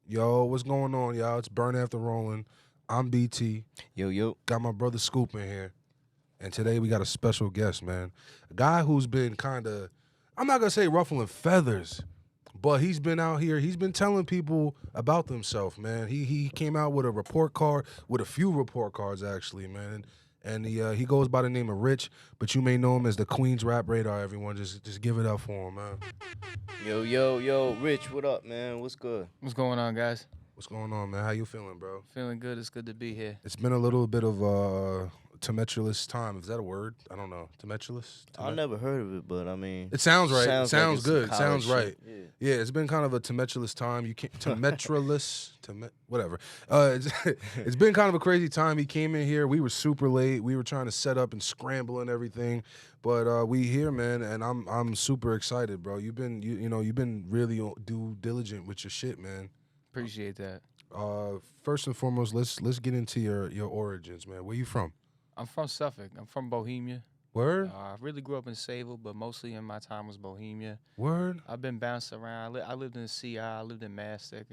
Yo, what's going on, y'all? It's Burn After Rolling. I'm BT. Yo, yo. Got my brother Scoop in here. And today we got a special guest, man. A guy who's been kind of, I'm not going to say ruffling feathers, but he's been out here. He's been telling people about themselves, man. He came out with a report card, with a few report cards, actually, man. And he goes by the name of Rich, but you may know him as the Queen's Rap Radar, everyone. Just give it up for him, man. Yo, yo, yo. Rich, what up, man? What's good? What's going on, guys? What's going on, man? How you feeling, bro? Feeling good. It's good to be here. It's been a little bit of tumultuous time. Is that a word? I don't know. Tumultuous? I never heard of it, but I mean, It sounds right. sounds It sounds like it's good. some Sounds college right. shit. Yeah, it's been kind of a tumultuous time. You can't tumultuous, whatever. It's been kind of a crazy time. He came in here. We were super late. We were trying to set up and scramble and everything, but we here, man, and I'm super excited, bro. You've been really due diligent with your shit, man. Appreciate that. First and foremost, let's get into your origins, man. Where you from? I'm from Suffolk. I'm from Bohemia. Word? I really grew up in Sayville, but mostly in my time was Bohemia. Word? I've been bounced around. I lived in CI. I lived in Mastic.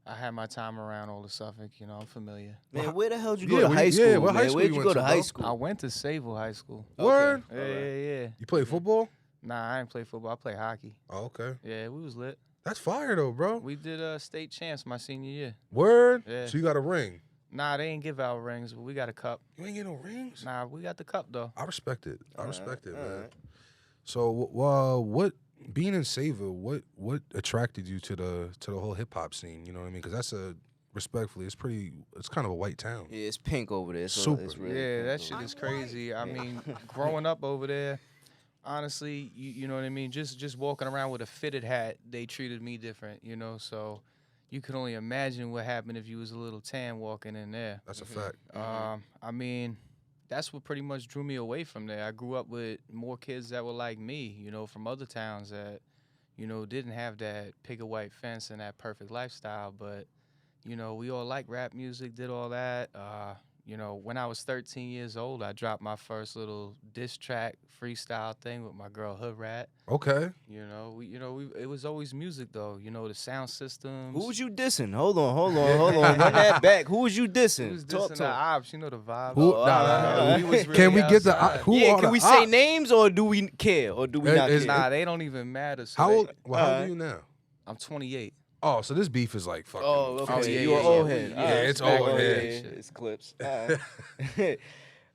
I had my time around all of Suffolk. I'm familiar. Man, where the hell did you go Yeah, to high school? yeah, what high man? school Where'd you you went go to to, high bro? school? I went to Sayville High School. Word? Yeah, yeah. You play football? Nah, I ain't play football. I play hockey. Oh, okay. Yeah, we was lit. That's fire though, bro. We did state champs my senior year. Word? Yeah. So you got a ring. Nah, they ain't give out rings, but we got a cup. You ain't get no rings? Nah, we got the cup though. I respect it. I respect it, man. alright. So, what being in Sayville, what attracted you to the whole hip hop scene? You know what I mean? Because that's respectfully, it's kind of a white town. Yeah, it's pink over there. So Super. It's really Yeah, pink that over shit there. is crazy. I mean, growing up over there, honestly, you know what I mean? Just walking around with a fitted hat, they treated me different, so you could only imagine what happened if you was a little tan walking in there. That's a fact. I mean, that's what pretty much drew me away from there. I grew up with more kids that were like me, from other towns that, didn't have that picket white fence and that perfect lifestyle, but we all like rap music, did all that. When I was 13 years old, I dropped my first little diss track freestyle thing with my girl Hood Rat. Okay. It was always music though. The sound systems. Who was you dissing? Hold on. Run that back. Who was you dissing? Who was Talk dissing to the him. ops? You know the vibe. Who? Nah. We was really Can we get the outside. who Yeah, are can the we say ops? names or do we care or do we not Is- care? Nah, they don't even matter. So How they- old? Well, how old are you now? I'm 28. Oh, so this beef is like fucking. Oh, okay. Oh, yeah, you an yeah, old yeah. head. Yeah, Alright. it's Back old on head. it. It's clips. Alright.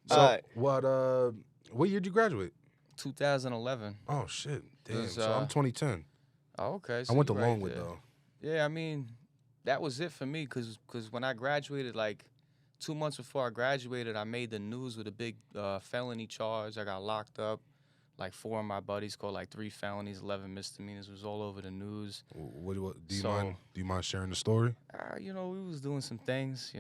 So Alright. what year did you graduate? 2011. Oh shit, damn. Was, So I'm 2010. Oh, okay. I So went to you right Longwood there. though. Yeah, I mean, that was it for me because when I graduated, like 2 months before I graduated, I made the news with a big felony charge. I got locked up. Like 4 of my buddies called like 3 felonies, 11 misdemeanors. It was all over the news. What do you So- mind? Do you mind sharing the story? We was doing some things.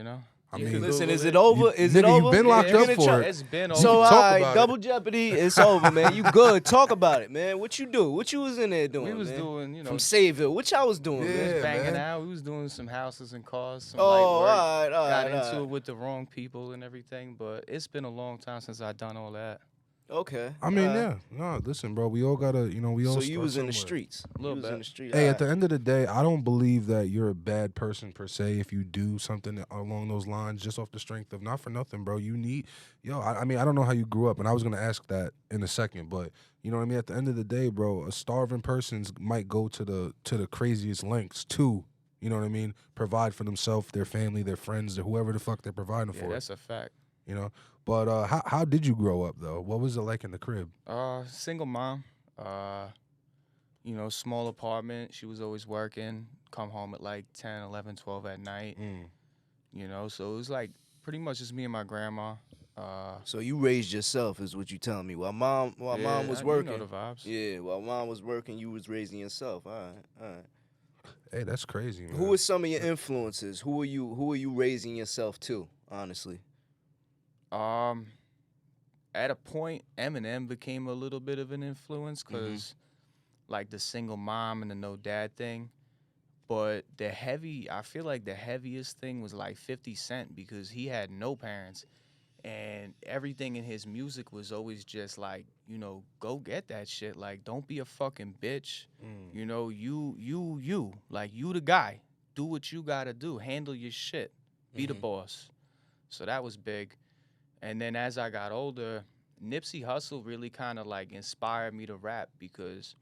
I You mean, can Listen, Google is it. it over? Is it nigga, over? you've been locked Yeah, up get in for trouble. it. It's been over. So, can talk all right, about Double Jeopardy, it's over, man. You good. Talk about it, man. What you do? What you was in there doing, we was man? doing, From Sayville. What y'all was doing, Yeah, man? banging man. out. We was doing some houses and cars, some Oh, light all work. right, all Got right, into all it right. with the wrong people and everything, but it's been a long time since I done all that. Okay. I mean, all right. yeah. No, listen, bro. We all gotta, we all. So you start was in the somewhere. streets. A little You was bit. in the street. Hey, all at the right. end of the day, I don't believe that you're a bad person per se if you do something along those lines just off the strength of not for nothing, bro. I mean, I don't know how you grew up, and I was gonna ask that in a second, but you know what I mean. At the end of the day, bro, a starving person might go to the craziest lengths to, you know what I mean, provide for themselves, their family, their friends, or whoever the fuck they're providing Yeah, for. that's a fact. But how did you grow up though? What was it like in the crib? Single mom. Small apartment. She was always working. Come home at like 10, 11, 12 at night. So it was like pretty much just me and my grandma. So you raised yourself, is what you telling me. While mom was working. You know the vibes. Yeah, while mom was working, you was raising yourself. All right. Hey, that's crazy, man. Who were some of your influences? Who are you raising yourself to? Honestly. At a point, Eminem became a little bit of an influence because, like, the single mom and the no dad thing. But I feel like the heaviest thing was like 50 Cent because he had no parents. And everything in his music was always just like, go get that shit. Like, don't be a fucking bitch. You, like, you the guy. do what you gotta do, handle your shit, be the boss. So that was big. And then as I got older, Nipsey Hussle really kind of like inspired me to rap because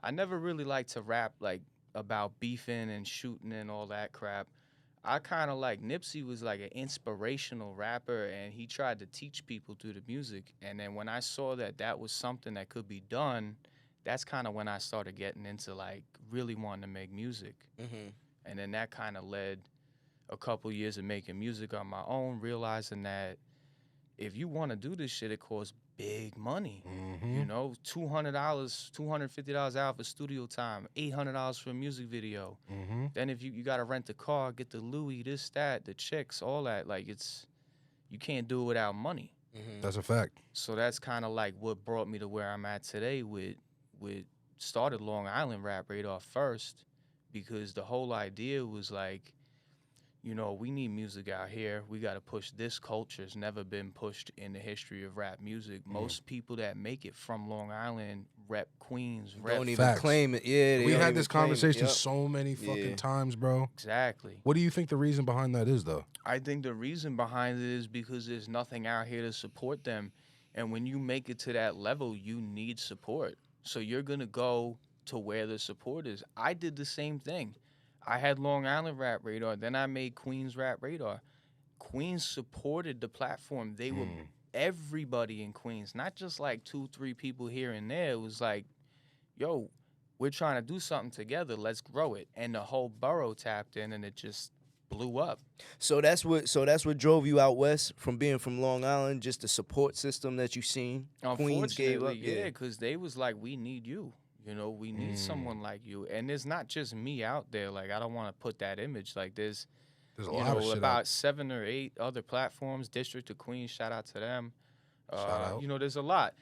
I never really liked to rap like about beefing and shooting and all that crap. I kind of like Nipsey was like an inspirational rapper and he tried to teach people through the music. And then when I saw that that was something that could be done, that's kind of when I started getting into like really wanting to make music. And then that kind of led a couple years of making music on my own, realizing that if you want to do this shit, it costs big money. You know, $200, $250 out for studio time, $800 for a music video. Then if you got to rent a car, get the Louis, this, that, the chicks, all that, like you can't do it without money. That's a fact. So that's kind of like what brought me to where I'm at today with started Long Island Rap Radar first because the whole idea was like, you know, we need music out here. We got to push this culture. It's never been pushed in the history of rap music. Most people that make it from Long Island rep Queens, rep Don't even Facts. claim it. Yeah, We had this conversation so many Yeah. fucking times, bro. Exactly. What do you think the reason behind that is, though? I think the reason behind it is because there's nothing out here to support them. And when you make it to that level, you need support. So you're going to go to where the support is. I did the same thing. I had Long Island Rap Radar, then I made Queens Rap Radar. Queens supported the platform. They were everybody in Queens, not just like 2-3 people here and there. It was like, yo, we're trying to do something together. Let's grow it. And the whole borough tapped in and it just blew up. So that's what drove you out west from being from Long Island, just the support system that you seen. Queens gave up. Yeah, because they was like, we need you. You know, we need someone like you. And it's not just me out there. Like, I don't want to put that image. Like, there's a lot of shit about 7 or 8 other platforms. District of Queens, shout out to them. Shout out. You know, there's a lot.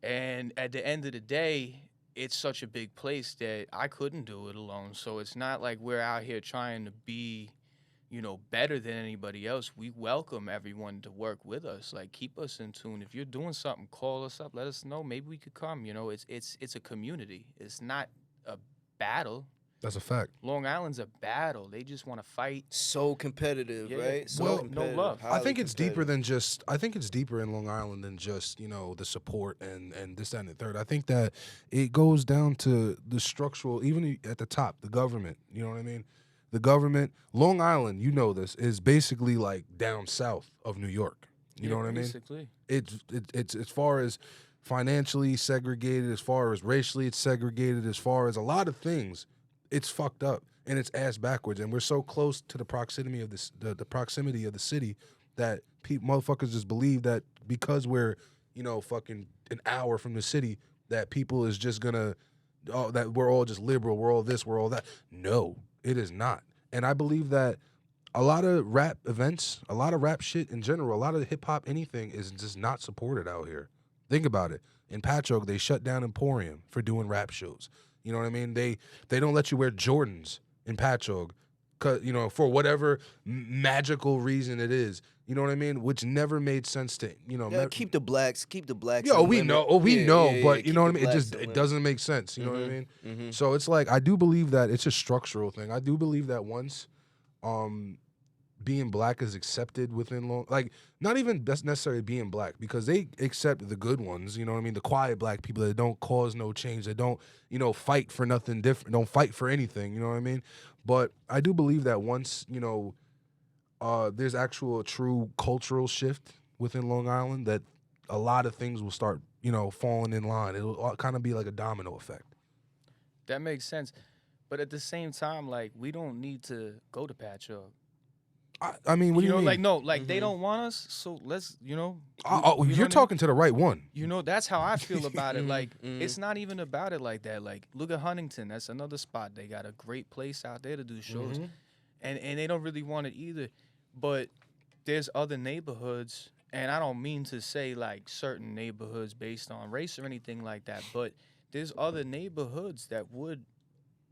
And at the end of the day, it's such a big place that I couldn't do it alone. So it's not like we're out here trying to be, you know, better than anybody else. We welcome everyone to work with us. Like, keep us in tune. If you're doing something, call us up. Let us know. Maybe we could come. You know, it's a community. It's not a battle. That's a fact. Long Island's a battle. They just want to fight. So competitive, Yeah. right? So Well, competitive, no love. I think highly it's deeper competitive. than just. I think it's deeper in Long Island than just, you know, the support and this, that, and the third. I think that it goes down to the structural, even at the top, the government. You know what I mean? The government, Long Island, you know this, is basically like down south of New York. You know what I mean? Basically. It's as far as financially segregated, as far as racially it's segregated, as far as a lot of things, it's fucked up and it's ass backwards. And we're so close to the proximity of this, the proximity of the city that motherfuckers just believe that because we're, you know, fucking an hour from the city, that people is just gonna, that we're all just liberal, we're all this, we're all that. No, it is not. And I believe that a lot of rap events, a lot of rap shit in general, a lot of hip hop, anything is just not supported out here. Think about it. In Patchogue, they shut down Emporium for doing rap shows. You know what I mean? They don't let you wear Jordans in Patchogue, you know, for whatever magical reason it is. You know what I mean? Which never made sense to, you know. Yeah, keep the blacks. Yo, we know, but you know what I mean? It It doesn't make sense. You know what I mean? Mm-hmm. So it's like, I do believe that it's a structural thing. I do believe that once being black is accepted within like, not even necessarily being black, because they accept the good ones, you know what I mean? The quiet black people that don't cause no change, that don't, you know, fight for nothing different, don't fight for anything, you know what I mean? But I do believe that once, you know, there's actual true cultural shift within Long Island, that a lot of things will start, you know, falling in line. It'll kind of be like a domino effect. That makes sense. But at the same time, like, we don't need to go to Patchogue. I mean, what do you know, mean? like, no, like, they don't want us, so let's, you know. You're talking to the right one. You know, that's how I feel about it. Like, it's not even about it like that. Like, look at Huntington. That's another spot. They got a great place out there to do shows. And they don't really want it either. But there's other neighborhoods, and I don't mean to say, like, certain neighborhoods based on race or anything like that, but there's other neighborhoods that would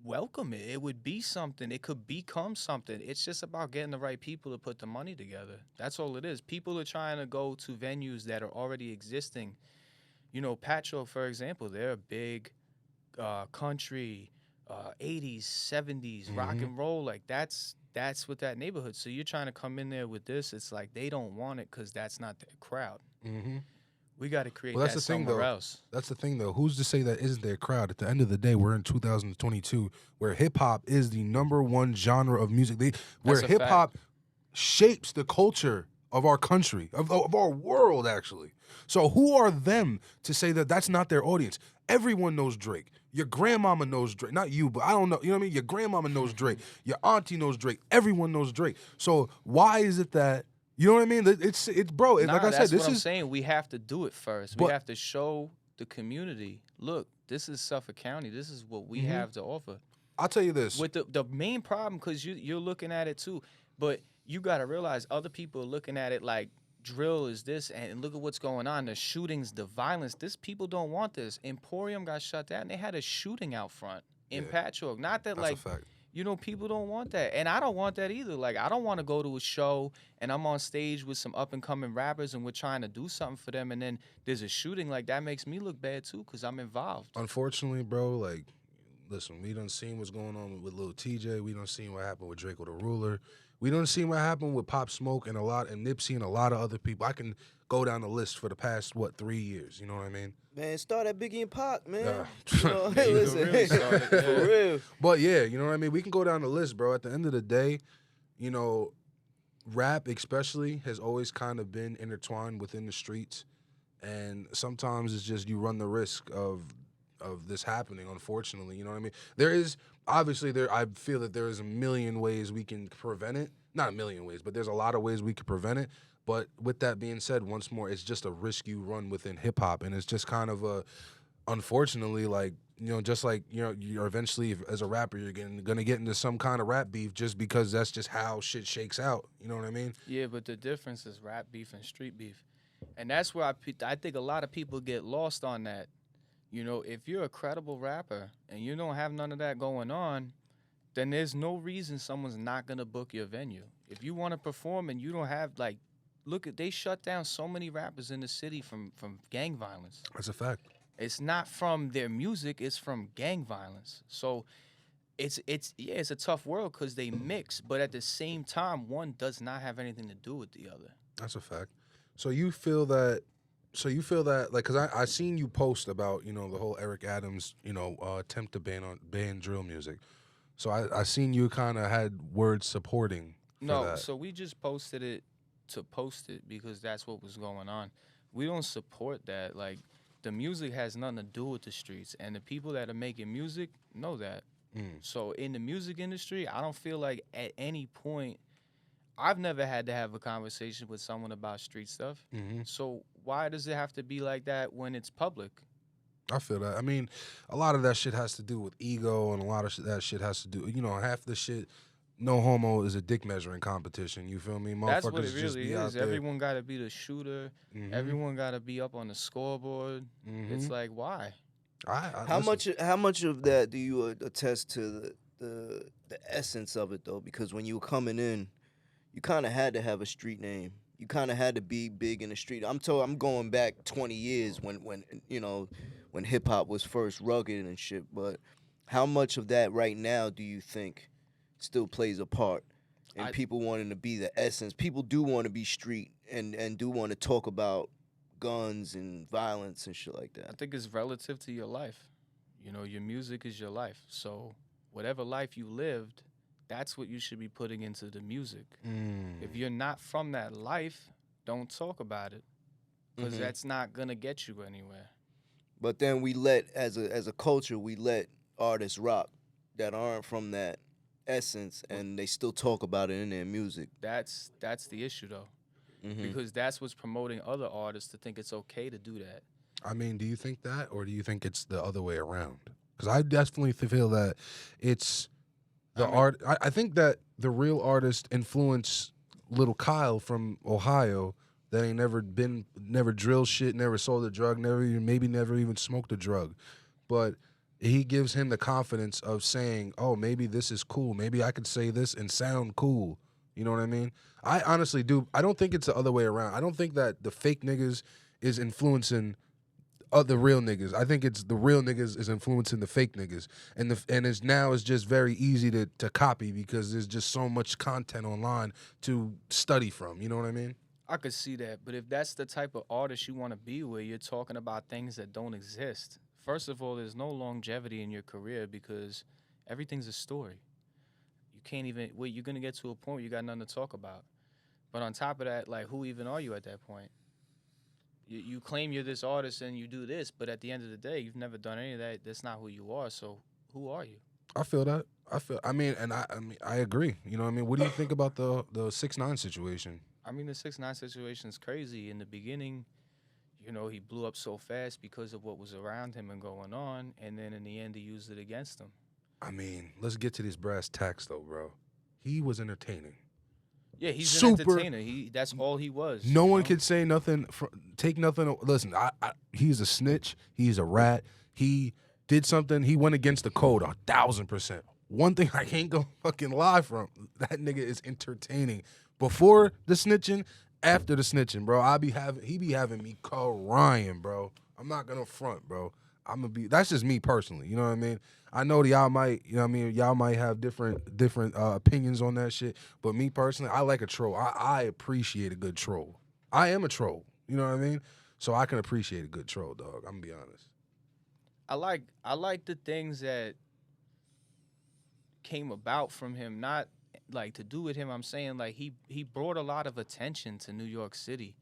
welcome it. It would be something. It could become something. It's just about getting the right people to put the money together. That's all it is. People are trying to go to venues that are already existing. You know, Patchogue, for example, they're a big country, 80s, 70s, rock and roll. Like that's what that neighborhood. So you're trying to come in there with this. It's like they don't want it because that's not their crowd. We got to create Well, that's that the thing, somewhere though. else. That's the thing, though. Who's to say that isn't their crowd? At the end of the day, we're in 2022, where hip hop is the #1 genre of music. Where a hip hop fact. shapes the culture of our country, of our world, actually. So who are them to say that that's not their audience? Everyone knows Drake. Your grandmama knows Drake. Not you, but I don't know. You know what I mean? Your grandmama knows Drake. Your auntie knows Drake. Everyone knows Drake. So why is it that, you know what I mean? It's bro. Nah, like I said, that's this what I'm is saying. We have to do it first. But- We have to show the community, look, this is Suffolk County. This is what we have to offer. I'll tell you this. With the main problem, because you're looking at it too, but you got to realize other people are looking at it like drill is this, and look at what's going on. The shootings, the violence. This people don't want this. Emporium got shut down. They had a shooting out front in Patchogue. Not that That's like a fact. you know, people don't want that. And I don't want that either. Like, I don't want to go to a show and I'm on stage with some up and coming rappers and we're trying to do something for them. And then there's a shooting. Like, that makes me look bad too because I'm involved. Unfortunately, bro, like, listen, we done seen what's going on with Lil TJ. We done seen what happened with Draco the Ruler. We done seen what happened with Pop Smoke and Nipsey and a lot of other people. I can go down the list for the past, 3 years. You know what I mean? Man, start at Biggie and Pac, man. Yeah. You know, Yeah, you listen, can really start it, yeah. for real. But yeah, you know what I mean? We can go down the list, bro. At the end of the day, you know, rap especially has always kind of been intertwined within the streets. And sometimes it's just you run the risk of this happening, unfortunately. You know what I mean? There is obviously I feel that there is a million ways we can prevent it. Not a million ways, but there's a lot of ways we could prevent it. But with that being said, once more, it's just a risk you run within hip hop, and it's just kind of unfortunately, like, you know, just like, you know, you're eventually as a rapper, you're gonna get into some kind of rap beef just because that's just how shit shakes out. You know what I mean? Yeah, but the difference is rap beef and street beef. And that's where I think a lot of people get lost on that. You know, if you're a credible rapper and you don't have none of that going on, then there's no reason someone's not going to book your venue. If you want to perform and you don't have, like, they shut down so many rappers in the city from gang violence. That's a fact. It's not from their music, it's from gang violence. So it's a tough world because they mix, but at the same time, one does not have anything to do with the other. That's a fact. So you feel that, like, because I seen you post about, you know, the whole Eric Adams, you know, attempt to ban drill music. So I seen you kind of had words supporting for No, that. so we just posted it to post it because that's what was going on. We don't support that. Like, the music has nothing to do with the streets, and the people that are making music know that. So in the music industry, I don't feel like at any point I've never had to have a conversation with someone about street stuff. So why does it have to be like that when it's public? I feel that. I mean, a lot of that shit has to do with ego, and a lot of that shit has to do, you know, half the shit, no homo is a dick measuring competition. You feel me? That's what it Motherfuckers just really be out is. there. Everyone got to be the shooter. Everyone got to be up on the scoreboard. It's like, why? How much of that do you attest to the essence of it though? Because when you were coming in, you kind of had to have a street name. You kind of had to be big in the street. I'm going back 20 years when you know, when hip hop was first rugged and shit. But how much of that right now do you think still plays a part in people wanting to be the essence? People do want to be street and do want to talk about guns and violence and shit like I that. think it's relative to your life. You know, your music is your life. So whatever life you lived, that's what you should be putting into the music. If you're not from that life, don't talk about it because that's not going to get you anywhere. But then we let, as a culture, we let artists rock that aren't from that essence, and they still talk about it in their music. That's the issue, though, because that's what's promoting other artists to think it's okay to do that. I mean, do you think that, or do you think it's the other way around? Because I definitely feel that it's art. I think that the real artist influenced Little Kyle from Ohio that ain't never drilled shit, never sold a drug, never even smoked a drug. But he gives him the confidence of saying, oh, maybe this is cool. Maybe I could say this and sound cool. You know what I mean? I honestly do. I don't think it's the other way around. I don't think that the fake niggas is influencing the real niggas. I think it's the real niggas is influencing the fake niggas, and it's just very easy to copy because there's just so much content online to study from. You know what I mean? I could see that, but if that's the type of artist you want to be, where you're talking about things that don't exist, first of all, there's no longevity in your career because everything's a story. You can't even wait. You're gonna get to a point where you got nothing to talk about. But on top of that, like, who even are you at that point? You claim you're this artist and you do this, but at the end of the day, you've never done any of that. That's not who you are. So who are you? I feel that. I mean, I agree. You know what I mean? What do you think about the 6ix9ine situation? I mean, the 6ix9ine situation is crazy. In the beginning, he blew up so fast because of what was around him and going on, and then in the end, he used it against him. I mean, let's get to this brass tacks though, bro. He was entertaining. Yeah, he's Super. an entertainer. That's all he was. No one could say nothing. Take nothing. Listen, he's a snitch. He's a rat. He did something. He went against the code 1,000%. One thing I can't go fucking lie from, that nigga is entertaining. Before the snitching, after the snitching, bro. He be having me crying, bro. I'm not gonna front, bro. That's just me personally. You know what I mean? I know that y'all might, y'all might have different opinions on that shit. But me personally, I like a troll. I appreciate a good troll. I am a troll. You know what I mean? So I can appreciate a good troll, dog. I'm gonna be honest. I like the things that came about from him, not like to do with him. I'm saying like he brought a lot of attention to New York City,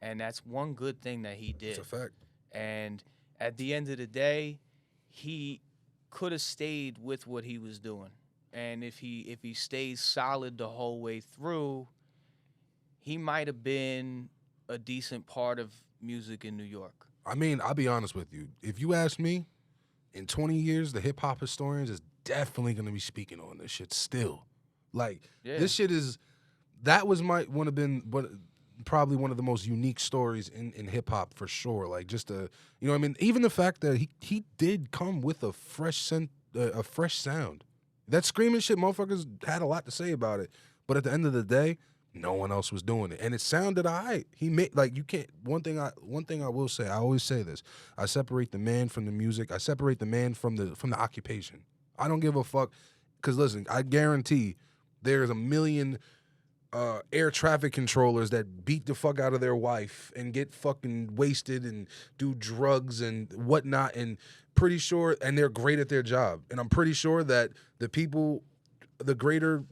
and that's one good thing that he did. It's a fact. And at the end of the day, he could have stayed with what he was doing. And if he stayed solid the whole way through, he might have been a decent part of music in New York. I mean, I'll be honest with you. If you ask me, in 20 years, the hip hop historians is definitely going to be speaking on this shit still. Like, This shit is, that was probably one of the most unique stories in hip hop for sure. Like, just you know what I mean? Even the fact that he did come with a fresh sound. That screaming shit, motherfuckers had a lot to say about it. But at the end of the day, no one else was doing it, and it sounded alright. He made, like, you can't. One thing I will say, I always say this: I separate the man from the music. I separate the man from the occupation. I don't give a fuck, because listen, I guarantee there's a million air traffic controllers that beat the fuck out of their wife and get fucking wasted and do drugs and whatnot, and pretty sure, and they're great at their job, and I'm pretty sure that the greater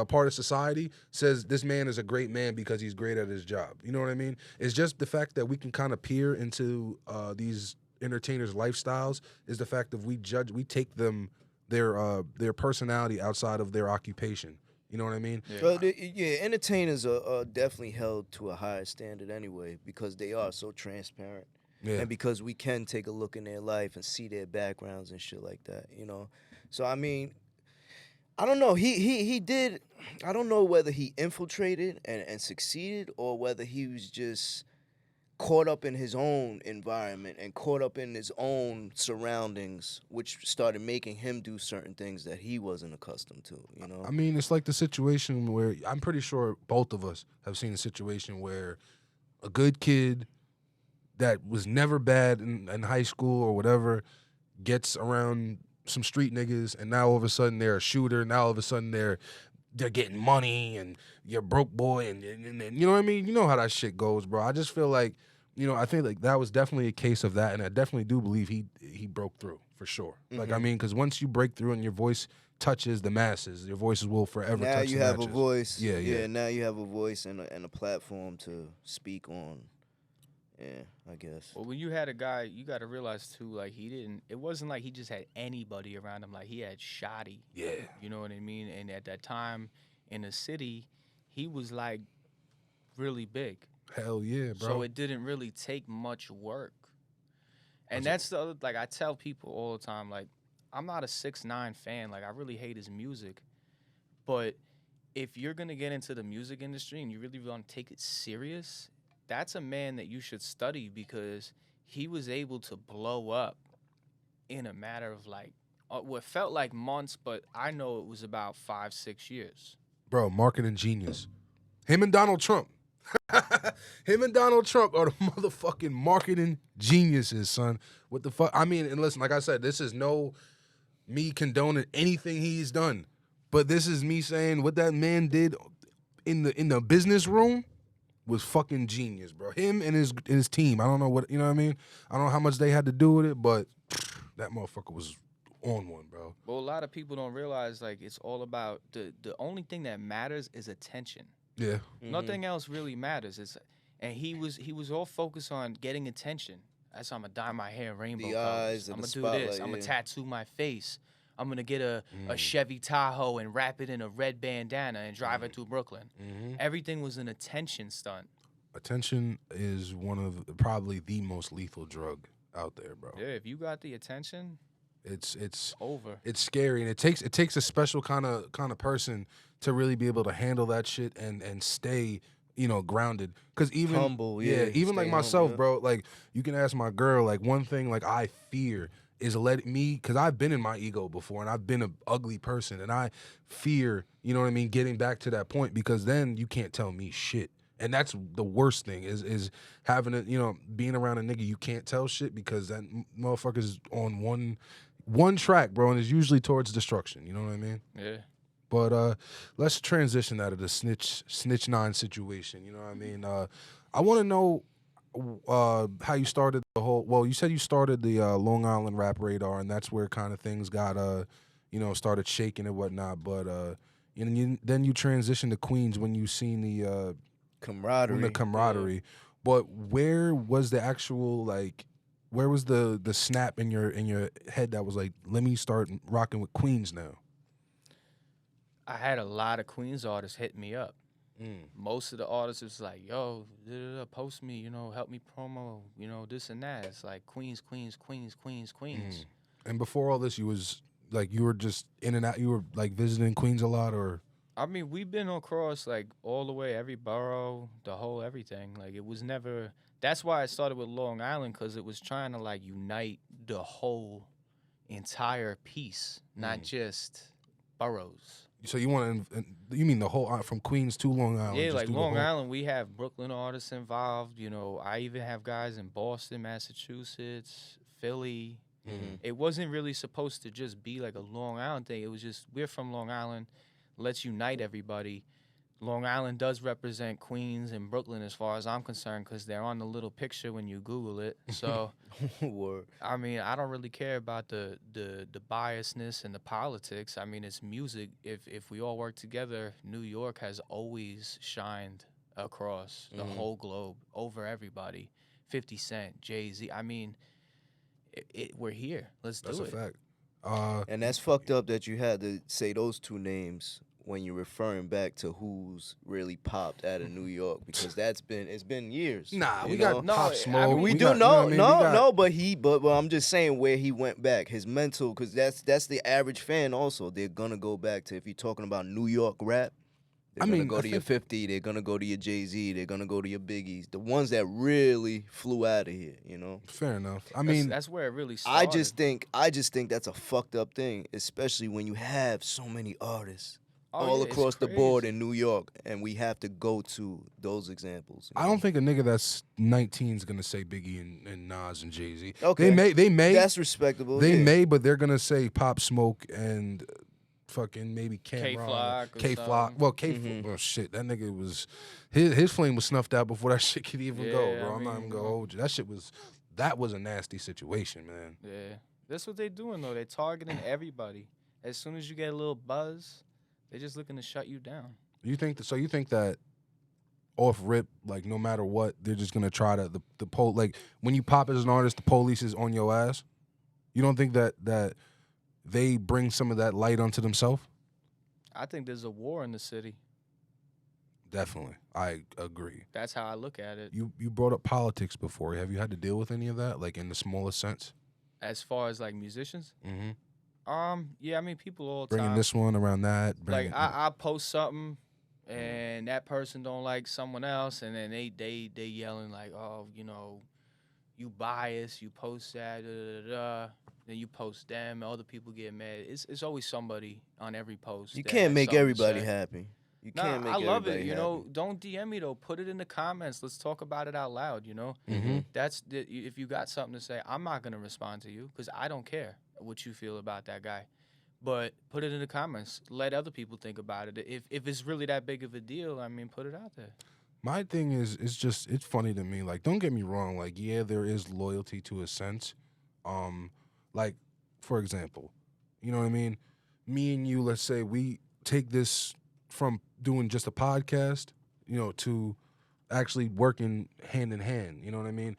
part of society says this man is a great man because he's great at his job. You know what I mean? It's just the fact that we can kind of peer into these entertainers' lifestyles is the fact that we take them their personality outside of their occupation. You know what I mean? Yeah. Well, entertainers are definitely held to a higher standard anyway because they are so transparent. Yeah. And because we can take a look in their life and see their backgrounds and shit like that, So, I mean, I don't know. He did. I don't know whether he infiltrated and succeeded or whether he was just caught up in his own environment and caught up in his own surroundings, which started making him do certain things that he wasn't accustomed to, I mean, it's like the situation where I'm pretty sure both of us have seen a situation where a good kid that was never bad in high school or whatever gets around some street niggas, and now all of a sudden they're a shooter. Now all of a sudden they're getting money, and you're a broke boy, and you know what I mean? You know how that shit goes, bro. I just feel like, I think like that was definitely a case of that, and I definitely do believe he broke through for sure. Mm-hmm. Like, I mean, because once you break through and your voice touches the masses, your voices will forever touch the masses. Now you have a voice. Yeah. Now you have a voice and a platform to speak on. Yeah, I guess. Well, when you had a guy, you got to realize too, like it wasn't like he just had anybody around him. Like he had Shoddy. Yeah. You know what I mean? And at that time in the city, he was like really big. Hell yeah, bro. So it didn't really take much work. And that's the other, like I tell people all the time, like I'm not a 6ix9ine fan. Like I really hate his music. But if you're going to get into the music industry and you really want to take it serious, that's a man that you should study because he was able to blow up in a matter of like what felt like months, but I know it was about 5-6 years. Bro, marketing genius. Him and Donald Trump. Him and Donald Trump are the motherfucking marketing geniuses, son. What the fuck? I mean, and listen, like I said, this is no me condoning anything he's done, but this is me saying what that man did in the business room was fucking genius, bro. Him and his team. I don't know what, you know what I mean? I don't know how much they had to do with it, but that motherfucker was on one, bro. Well, a lot of people don't realize like it's all about the only thing that matters is attention. Yeah. Nothing else really matters. And he was all focused on getting attention. That's I'm gonna dye my hair rainbow The colors. eyes and I'm the gonna do spotlight, this. I'm gonna yeah. tattoo my face. I'm gonna get a Chevy Tahoe and wrap it in a red bandana and drive it through Brooklyn. Everything was an attention stunt. Attention is one of probably the most lethal drug out there, bro. Yeah, if you got the attention, It's over. It's scary, and it takes a special kind of person to really be able to handle that shit and stay, grounded. Because even Humble, yeah, even like stay myself, humble, yeah. bro. Like you can ask my girl. Like one thing, like I fear is letting me, because I've been in my ego before, and I've been an ugly person, and I fear, you know what I mean, getting back to that point, because then you can't tell me shit. And that's the worst thing is having being around a nigga you can't tell shit, because that motherfucker's on one track, bro, and it's usually towards destruction. You know what I mean? Yeah. But let's transition out of the snitch nine situation. You know what I mean? I want to know how you started the whole. Well, you said you started the Long Island Rap Radar, and that's where kind of things got started shaking and whatnot. But then you transitioned to Queens when you seen the camaraderie. But where was the actual where was the snap in your head that was like, let me start rocking with Queens now? I had a lot of Queens artists hit me up. Most of the artists was like, yo, post me, help me promo, this and that. It's like Queens. And before all this, you were just in and out. You were like visiting Queens a lot, or? I mean, we've been across like all the way, every borough, the whole everything. Like it was never. That's why I started with Long Island, because it was trying to like unite the whole entire piece, not just boroughs. So you want to? You mean the whole from Queens to Long Island? Yeah, just like do the Long whole- Island, we have Brooklyn artists involved. I even have guys in Boston, Massachusetts, Philly. It wasn't really supposed to just be like a Long Island thing. It was just, we're from Long Island. Let's unite everybody. Long Island does represent Queens and Brooklyn as far as I'm concerned, because they're on the little picture when you Google it. So, Word. I mean, I don't really care about the biasness and the politics. I mean, it's music. If we all work together, New York has always shined across the whole globe, over everybody. 50 Cent, Jay-Z. I mean, we're here. Let's do it. That's a fact. And that's fucked up that you had to say those two names when you're referring back to who's really popped out of New York, because it's been years. Nah, we you got know? Pop Smoke. I mean, We do got- you know what I mean? We got- but I'm just saying where he went back, his mental, because that's the average fan also. They're gonna go back to, if you're talking about New York rap, they're gonna go to your 50, they're gonna go to your Jay-Z, they're gonna go to your Biggies, the ones that really flew out of here, Fair enough. I That's- mean, that's where it really started. I just think that's a fucked up thing, especially when you have so many artists Oh, all yeah, it's across the board crazy. in New York, and we have to go to those examples. I don't think a nigga that's 19 is gonna say Biggie and Nas and Jay-Z. Okay. They may. That's respectable. They yeah. may, but they're gonna say Pop Smoke and fucking maybe K-Flock or K-Flock. something. Well, Well, shit, that nigga was his flame was snuffed out before that shit could even go, Yeah, bro. I I'm not mean, even gonna hold you. That was a nasty situation, man. Yeah, that's what they're doing though. They're targeting everybody. As soon as you get a little buzz, they're just looking to shut you down. You think that off rip, like no matter what, they're just gonna try to like when you pop as an artist, the police is on your ass. You don't think that they bring some of that light onto themselves? I think there's a war in the city. Definitely, I agree. That's how I look at it. You brought up politics before. Have you had to deal with any of that, like in the smallest sense? As far as like musicians, Mm-hmm. yeah, I mean people all the Bringing time. this one around that. Like I post something, and that person don't like someone else, and then they yelling like, oh, you biased, you post that, then you post them, other people get mad. It's always somebody on every post. You that can't has make something to everybody say. happy. You Nah, can't I make love it. everybody You happy. know, don't DM me though. Put it in the comments. Let's talk about it out loud. You know, Mm-hmm. if you got something to say, I'm not gonna respond to you because I don't care what you feel about that guy. But put it in the comments. Let other people think about it. If it's really that big of a deal, I mean, put it out there. My thing is, it's funny to me. Like, don't get me wrong. Like, yeah, there is loyalty to a sense. Um, like, for example, you know what I mean? Me and you, let's say we take this from doing just a podcast, to actually working hand in hand. You know what I mean?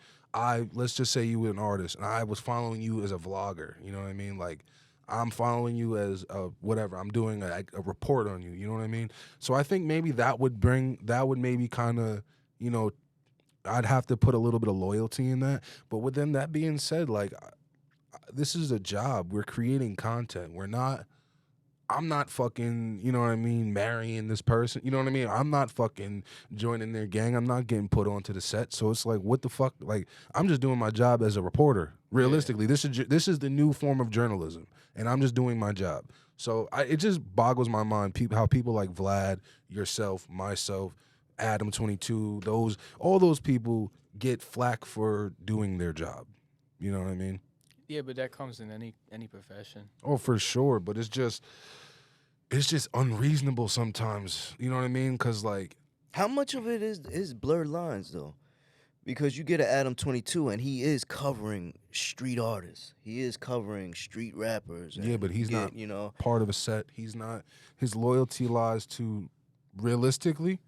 Let's just say you were an artist, and I was following you as a vlogger. You know what I mean? Like, I'm following you as whatever. I'm doing a report on you. You know what I mean? So I think maybe that would maybe kind of, you know, I'd have to put a little bit of loyalty in that. But with then that being said, like, this is a job. We're creating content. I'm not fucking, you know what I mean, marrying this person. You know what I mean? I'm not fucking joining their gang. I'm not getting put onto the set. So it's like, what the fuck? Like, I'm just doing my job as a reporter. Realistically, this is the new form of journalism, and I'm just doing my job. So it just boggles my mind how people like Vlad, yourself, myself, Adam 22, all those people get flack for doing their job. You know what I mean? Yeah, but that comes in any profession. Oh, for sure. But it's just unreasonable sometimes. You know what I mean? Because, like, How much of it is blurred lines though? Because you get an Adam 22 and he is covering street artists. He is covering street rappers. yeah, And but you he's not get, you know, part of a set. He's not. His loyalty lies to, realistically,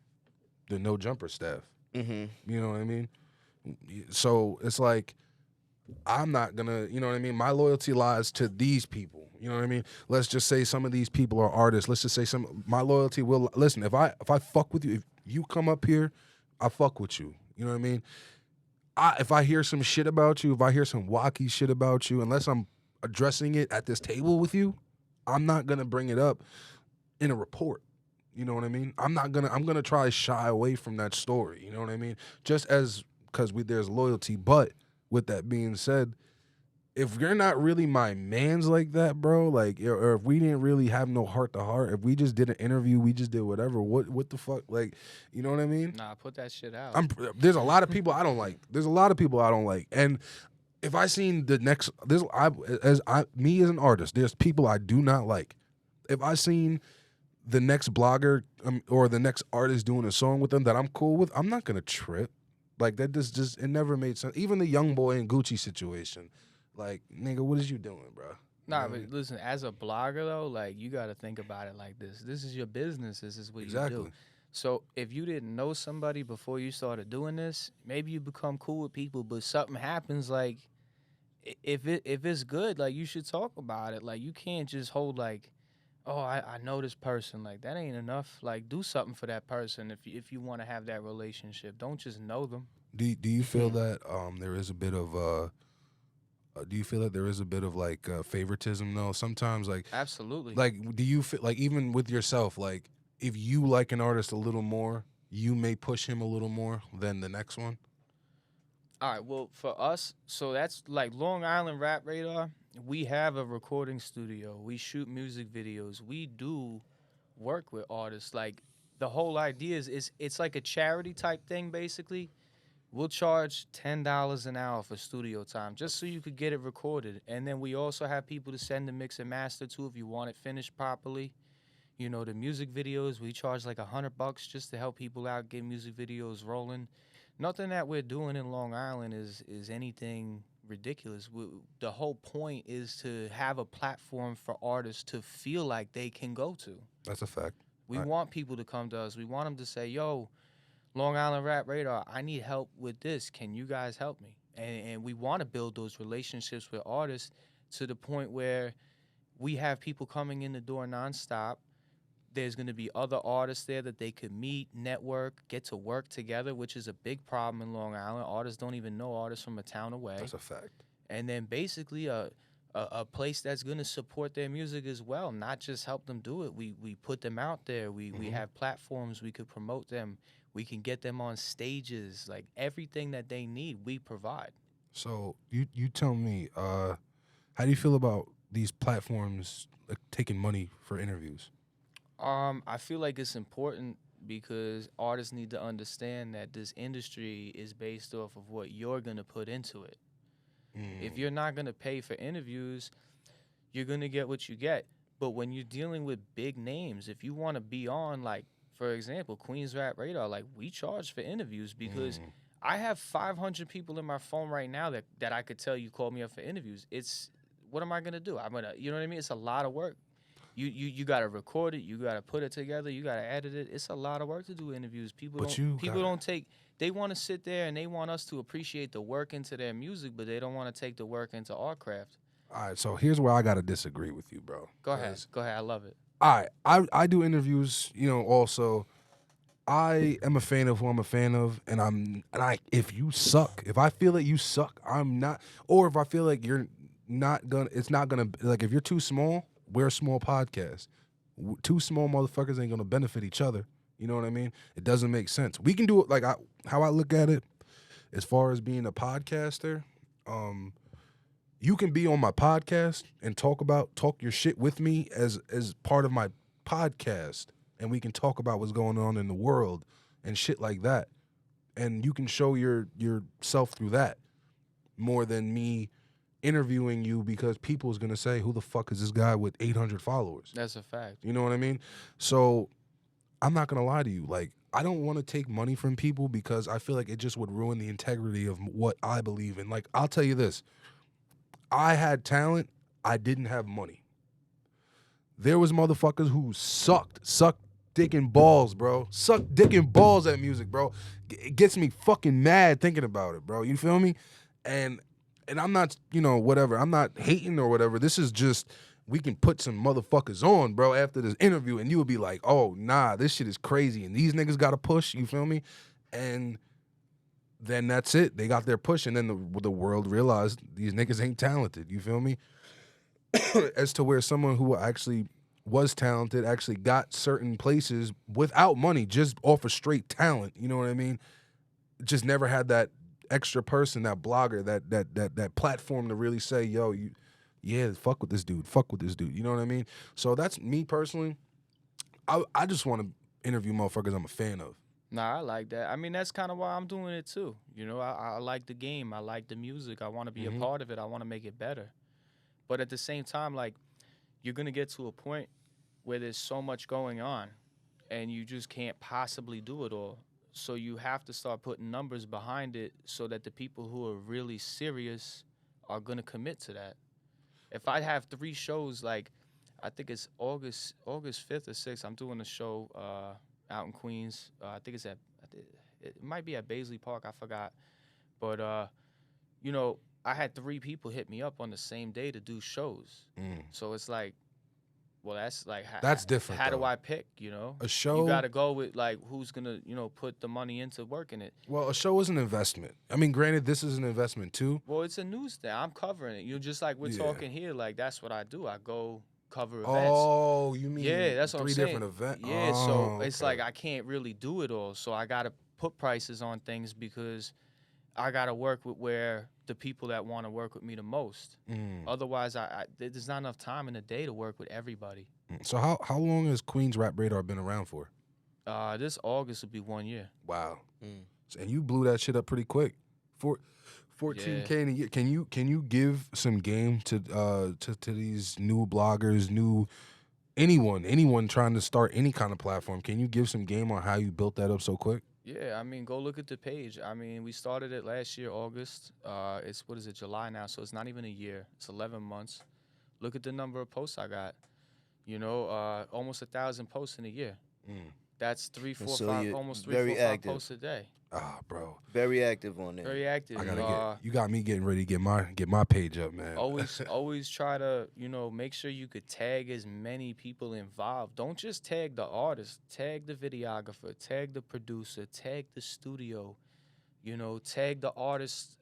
the No Jumper staff. mm-hmm. You know what I mean? So it's like, I'm not gonna, you know what I mean? My loyalty lies to these people. You know what I mean? Let's just say some of these people are artists. Let's just say my loyalty will listen. If I fuck with you, if you come up here, I fuck with you. You know what I mean? If I hear some shit about you, if I hear some wacky shit about you, unless I'm addressing it at this table with you, I'm not gonna bring it up in a report. You know what I mean? I'm gonna try to shy away from that story. You know what I mean? Just as because there's loyalty, but with that being said, if you're not really my mans like that, bro, like, or if we didn't really have no heart to heart, if we just did an interview, we just did whatever, what the fuck, like, you know what I mean? Nah, put that shit out. There's a lot of people I don't like. There's a lot of people I don't like, and if I seen the next, me as an artist, there's people I do not like. If I seen the next blogger or the next artist doing a song with them that I'm cool with, I'm not gonna trip. Like, that just it never made sense. Even the Young Boy and Gucci situation, like, nigga, what is you doing, bro? Nah, but listen, as a blogger though, like, you got to think about it like this. This is your business. This is what you do. So if you didn't know somebody before you started doing this, maybe you become cool with people, but something happens, like, if it's good, like, you should talk about it. Like, you can't just hold like, oh, I know this person. Like, that ain't enough. Like, do something for that person if you want to have that relationship. Don't just know them. Do you feel that there is a bit of do you feel that there is a bit of like favoritism though? Sometimes, like, Absolutely. like, do you feel like, even with yourself, like, if you like an artist a little more, you may push him a little more than the next one? All right, well, for us, so that's like Long Island Rap Radar. We have a recording studio. We shoot music videos. We do work with artists. Like, the whole idea is it's like a charity type thing, basically. We'll charge $10 an hour for studio time just so you could get it recorded. And then we also have people to send the mix and master to if you want it finished properly. You know, the music videos, we charge like $100 just to help people out, get music videos rolling. Nothing that we're doing in Long Island is anything ridiculous. The whole point is to have a platform for artists to feel like they can go to. That's a fact. We want people to come to us. We want them to say, yo, Long Island Rap Radar, I need help with this. Can you guys help me? And we want to build those relationships with artists to the point where we have people coming in the door nonstop. There's going to be other artists there that they could meet, network, get to work together, which is a big problem in Long Island. Artists don't even know artists from a town away. That's a fact. And then basically a place that's going to support their music as well, not just help them do it. We put them out there. We have platforms. We could promote them. We can get them on stages. Like, everything that they need, we provide. So you tell me, how do you feel about these platforms, like, taking money for interviews? I feel like it's important because artists need to understand that this industry is based off of what you're gonna put into it. If you're not gonna pay for interviews, you're gonna get what you get. But when you're dealing with big names, if you want to be on, like, for example, Queen's Rap Radar, like, we charge for interviews because I have 500 people in my phone right now that I could tell you call me up for interviews. It's what am I gonna do? I'm gonna, you know what I mean? It's a lot of work. You gotta record it, you gotta put it together, you gotta edit it. It's a lot of work to do interviews. But you People gotta, don't take. They want to sit there and they want us to appreciate the work into their music, but they don't want to take the work into our craft. all right. So here's where I gotta disagree with you, bro. Go ahead, go ahead. I love it. All right, I do interviews. You know, also I am a fan of who I'm a fan of, and I if you suck, if I feel that you suck, I'm not, or if I feel like you're not gonna, it's not gonna, like, if you're too small, we're a small podcast. Two small motherfuckers ain't gonna benefit each other. You know what I mean? It doesn't make sense. We can do it like how I look at it, as far as being a podcaster. You can be on my podcast and talk your shit with me as part of my podcast, and we can talk about what's going on in the world and shit like that. And you can show yourself through that more than me interviewing you because people's gonna say, who the fuck is this guy with 800 followers? That's a fact. You know what I mean? So I'm not gonna lie to you. Like, I don't want to take money from people because I feel like it just would ruin the integrity of what I believe in. Like, I'll tell you this. I had talent. I didn't have money. There was motherfuckers who sucked dick and balls, bro. Sucked dick and balls at music, bro. It gets me fucking mad thinking about it, bro. You feel me? And I'm not, whatever. I'm not hating or whatever. This is just, we can put some motherfuckers on, bro, after this interview, and you would be like, oh, nah, this shit is crazy, and these niggas got to push, you feel me? And then that's it. They got their push, and then the world realized these niggas ain't talented. You feel me? As to where someone who actually was talented actually got certain places without money, just off of straight talent. You know what I mean? Just never had that extra person, that blogger, that platform to really say, yo, fuck with this dude. Fuck with this dude. You know what I mean? So that's me personally. I just want to interview motherfuckers I'm a fan of. Nah, I like that. I mean, that's kind of why I'm doing it too. I like the game. I like the music. I want to be a part of it. I want to make it better. But at the same time, like, you're going to get to a point where there's so much going on and you just can't possibly do it all. So you have to start putting numbers behind it so that the people who are really serious are going to commit to that. If I have 3 shows, like, I think it's August 5th or 6th, I'm doing a show out in Queens. I think it might be at Baisley Park. I forgot. But, I had 3 people hit me up on the same day to do shows. So it's like, well, that's like, that's different. How though. do I pick, A show? You got to go with, like, who's going to, put the money into working it. Well, a show is an investment. I mean, granted, this is an investment too. Well, it's a news thing. I'm covering it. Just like we're talking here, like, that's what I do. I go cover events. Oh, you mean that's what 3 I'm saying. different events? Yeah, so it's like I can't really do it all. So I got to put prices on things because I got to work with where the people that want to work with me the most. Otherwise, there's not enough time in the day to work with everybody. So how long has Queen's Rap Radar been around for? This August will be 1 year. Wow. And you blew that shit up pretty quick. 14K in a year. Can you give some game to these new bloggers, anyone trying to start any kind of platform? Can you give some game on how you built that up so quick? Yeah, I mean, go look at the page. I mean, we started it last year, August. It's, July now, so it's not even a year. It's 11 months. Look at the number of posts I got. Almost 1,000 posts in a year. That's 3, 4, so 5, almost 3, very 4, 5 active. posts a day. Ah, bro. Very active on there. Very active. I gotta you got me getting ready to get my page up, man. Always try to, make sure you could tag as many people involved. Don't just tag the artist. Tag the videographer. Tag the producer. Tag the studio. Tag the artist,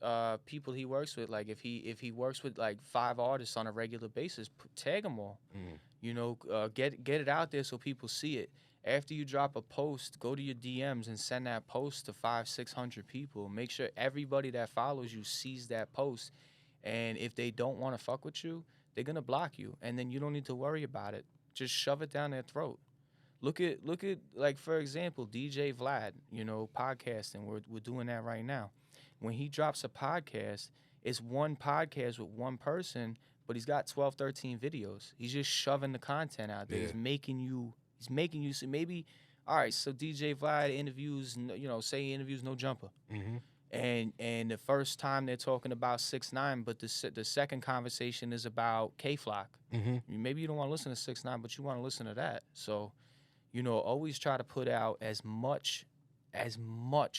people he works with. Like, if he works with like 5 artists on a regular basis, tag them all. Get it out there so people see it. After you drop a post, go to your DMs and send that post to 500-600 people. Make sure everybody that follows you sees that post. And if they don't want to fuck with you, they're going to block you. And then you don't need to worry about it. Just shove it down their throat. Look at like, for example, DJ Vlad, podcasting. We're doing that right now. When he drops a podcast, it's one podcast with one person, but he's got 12, 13 videos. He's just shoving the content out there. Yeah. He's making you so maybe, all right, so DJ Vlad interviews, say he interviews No Jumper. Mm-hmm. And the first time they're talking about 6ix9ine, but the second conversation is about K-Flock. Mm-hmm. Maybe you don't want to listen to 6ix9ine, but you want to listen to that. So, always try to put out as much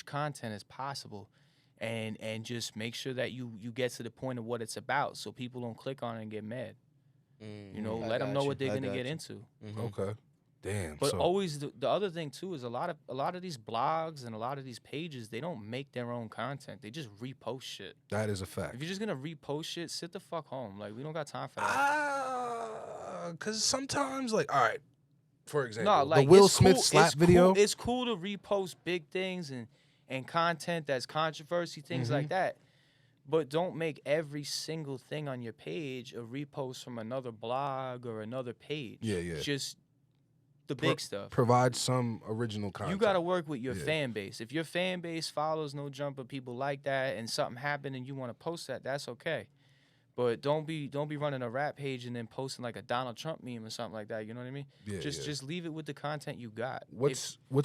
content as possible, and just make sure that you get to the point of what it's about, so people don't click on it and get mad. Let them know what they're gonna get into. Mm-hmm. Okay. Damn. But so, always the other thing too is a lot of these blogs and a lot of these pages, they don't make their own content. They just repost shit. that is a fact. If you're just gonna repost shit, sit the fuck home. Like, we don't got time for that. Because sometimes, like, all right, for example, No, like, the Will it's Smith cool, slap it's video. Cool, it's cool to repost big things and content that's controversy, things like that. But don't make every single thing on your page a repost from another blog or another page. Yeah. Just the big stuff. Provide some original content. You got to work with your Yeah. fan base. If your fan base follows No Jumper, people like that, and something happened and you want to post that, that's okay. But don't be running a rap page and then posting like a Donald Trump meme or something like that. You know what I mean? Yeah, Just leave it with the content you got. what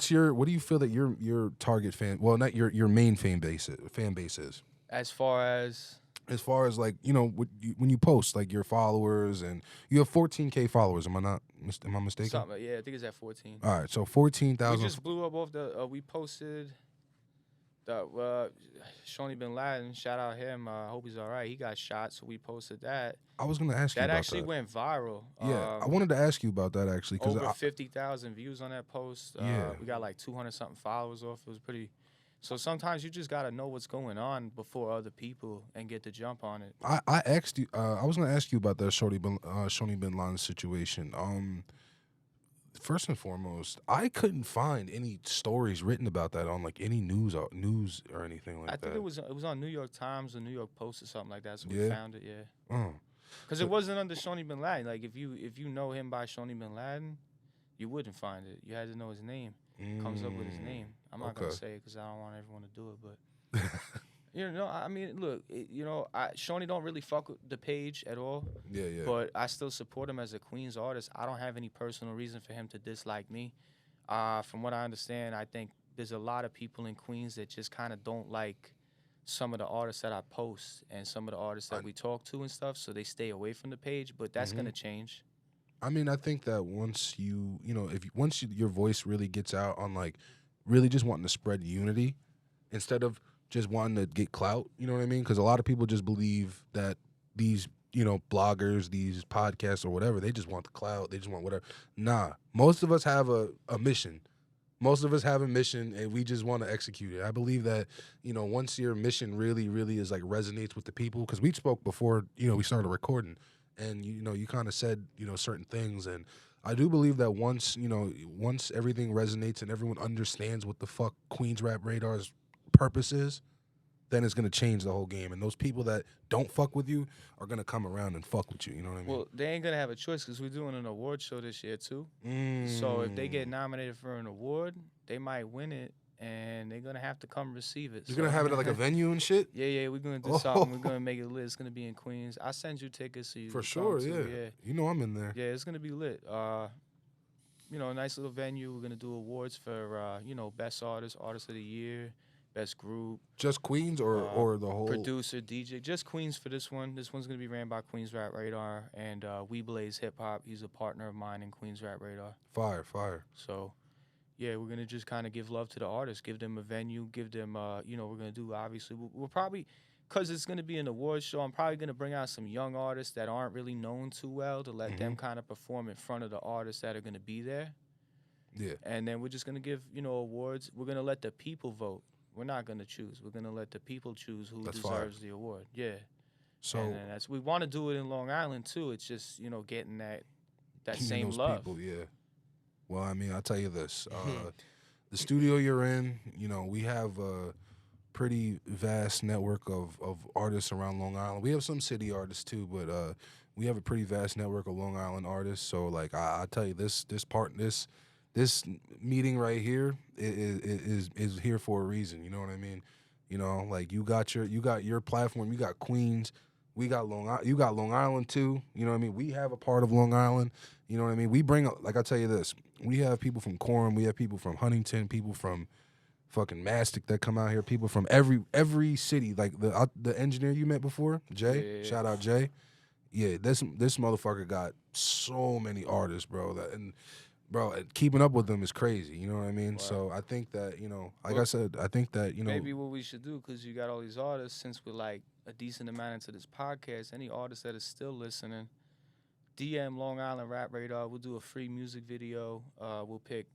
do you feel that your target fan? Well, not your main fan base is. As far as Like, when you post, like, your followers, and you have 14K followers. Am I mistaken? something, yeah, I think it's at 14. All right, so We 14,000. just blew up off the. We posted the Shawnee Bin Laden. Shout out him. I hope he's all right. He got shot, so we posted that. I was gonna ask you That about actually that. went viral. Yeah, I wanted to ask you about that actually because Over 50,000 views on that post. Yeah. We got like 200 something followers off. It was pretty. So sometimes you just gotta know what's going on before other people and get the jump on it. I asked you. I was gonna ask you about that Shawnee Bin Laden situation. First and foremost, I couldn't find any stories written about that on, like, any news or anything like I that. think it was on New York Times or New York Post or something like that. So Yeah? we found it. Yeah. Oh. Because it wasn't under Shawnee Bin Laden. Like, if you know him by Shawnee Bin Laden, you wouldn't find it. You had to know his name. Comes up with his name. I'm not gonna Okay. say it because I don't want everyone to do it, but I mean, look, Shawnee don't really fuck with the page at all, Yeah. but I still support him as a Queens artist. I don't have any personal reason for him to dislike me. From what I understand, I think there's a lot of people in Queens that just kind of don't like some of the artists that I post and some of the artists that we talk to and stuff, so they stay away from the page. But that's gonna change. I mean, I think that once your voice really gets out on, like, really just wanting to spread unity instead of just wanting to get clout, you know what I mean? Because a lot of people just believe that these, bloggers, these podcasts or whatever, they just want the clout, they just want whatever. Nah, most of us have a mission. Most of us have a mission, and we just want to execute it. I believe that, once your mission really, really is, like, resonates with the people, because we spoke before, we started recording, and, you kind of said, certain things, and I do believe that once everything resonates and everyone understands what the fuck Queens Rap Radar's purpose is, then it's going to change the whole game. And those people that don't fuck with you are going to come around and fuck with you. You know what I mean? Well, they ain't gonna have a choice because we're doing an award show this year too. So if they get nominated for an award, they might win it, and they're gonna have to come receive it. You're going to have it at, like, a venue and shit? Yeah, we're gonna do something. We're gonna make it lit. It's gonna be in Queens. I'll send you tickets so you For can sure, come too. yeah. You know I'm in there. Yeah, it's gonna be lit. A nice little venue. We're gonna do awards for best artist, artist of the year, best group, Just Queens or the whole? producer, DJ. Just Queens for this one. This one's gonna be ran by Queens Rap Radar and We Blaze Hip Hop. He's a partner of mine in Queens Rap Radar. Fire. So, yeah, we're gonna just kind of give love to the artists, give them a venue, give them, we're gonna do obviously. We'll probably, cause it's gonna be an award show. I'm probably gonna bring out some young artists that aren't really known too well to let them kind of perform in front of the artists that are gonna be there. Yeah. And then we're just gonna give awards. We're gonna let the people vote. We're not gonna choose. We're gonna let the people choose who That's deserves fire. the award. Yeah. So, And then we want to do it in Long Island too. It's just getting that keeping same those love. people, yeah. Well, I mean, I'll tell you this. The studio you're in, we have a pretty vast network of artists around Long Island. We have some city artists too, but we have a pretty vast network of Long Island artists. So, like, I tell you, this this meeting right here is here for a reason. You know what I mean? You know, like you got your platform. You got Queens. We got you got Long Island too. You know what I mean? We have a part of Long Island. You know what I mean? We bring, like I tell you this, we have people from Coram, we have people from Huntington, people from fucking Mastic that come out here, people from every city. Like the engineer you met before, Jay. Yeah. Shout out Jay. Yeah, this motherfucker got so many artists, bro. Bro, keeping up with them is crazy. You know what I mean? Wow. So I think that, you know, like I said, I think that, you know, Maybe what we should do, because you got all these artists, since we're like a decent amount into this podcast, any artist that is still listening, DM Long Island Rap Radar. We'll do a free music video. We'll pick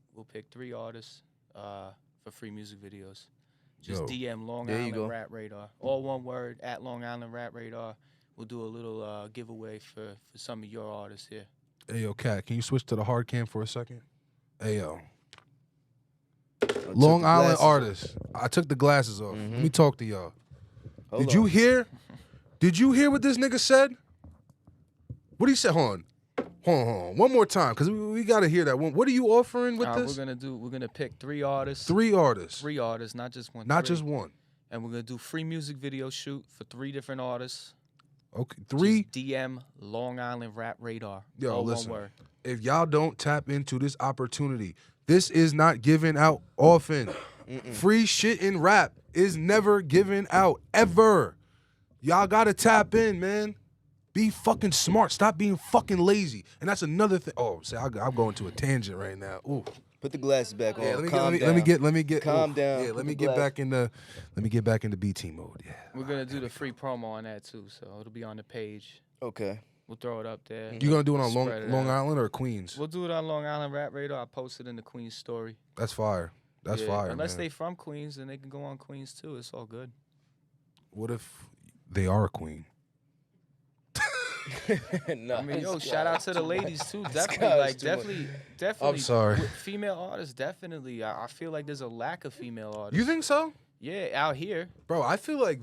3 artists for free music videos. Just DM Long Island Rap Radar. All one word, at Long Island Rap Radar. We'll do a little giveaway for some of your artists here. Hey, yo, Kat, can you switch to the hard cam for a second? Hey, yo. Long Island artists. I took the glasses off. Let me talk to y'all. Did you hear? Did you hear what this nigga said? What he said? Hold on. One more time, because we got to hear that one. What are you offering with this? We're gonna pick 3 artists. 3 artists. 3 artists, not just one. Not 3. just one. And we're gonna do free music video shoot for 3 different artists. Okay, 3. Just DM Long Island Rap Radar. Yo, all listen. one word. If y'all don't tap into this opportunity, this is not given out often. Free shit in rap is never given out, ever. Y'all gotta tap in, man. Be fucking smart. Stop being fucking lazy. And that's another thing. Oh, see, I'm going to a tangent right now. Ooh. Put the glasses back on. Yeah, let me get. Calm down. Yeah, let me get back into BT mode. Yeah. We're gonna do the free promo on that too, so it'll be on the page. Okay. We'll throw it up there. You gonna do it on Spread it Long out. Island or Queens? We'll do it on Long Island Rap Radar. I posted in the Queens story. That's fire. That's fire. Unless man. they from Queens, then they can go on Queens too. It's all good. What if they are a queen? No, I mean, yo, shout out to the ladies too. Definitely, guy's like, too much. definitely. I'm sorry. with female artists, definitely. I feel like there's a lack of female artists. You think so? Yeah, out here. Bro, I feel like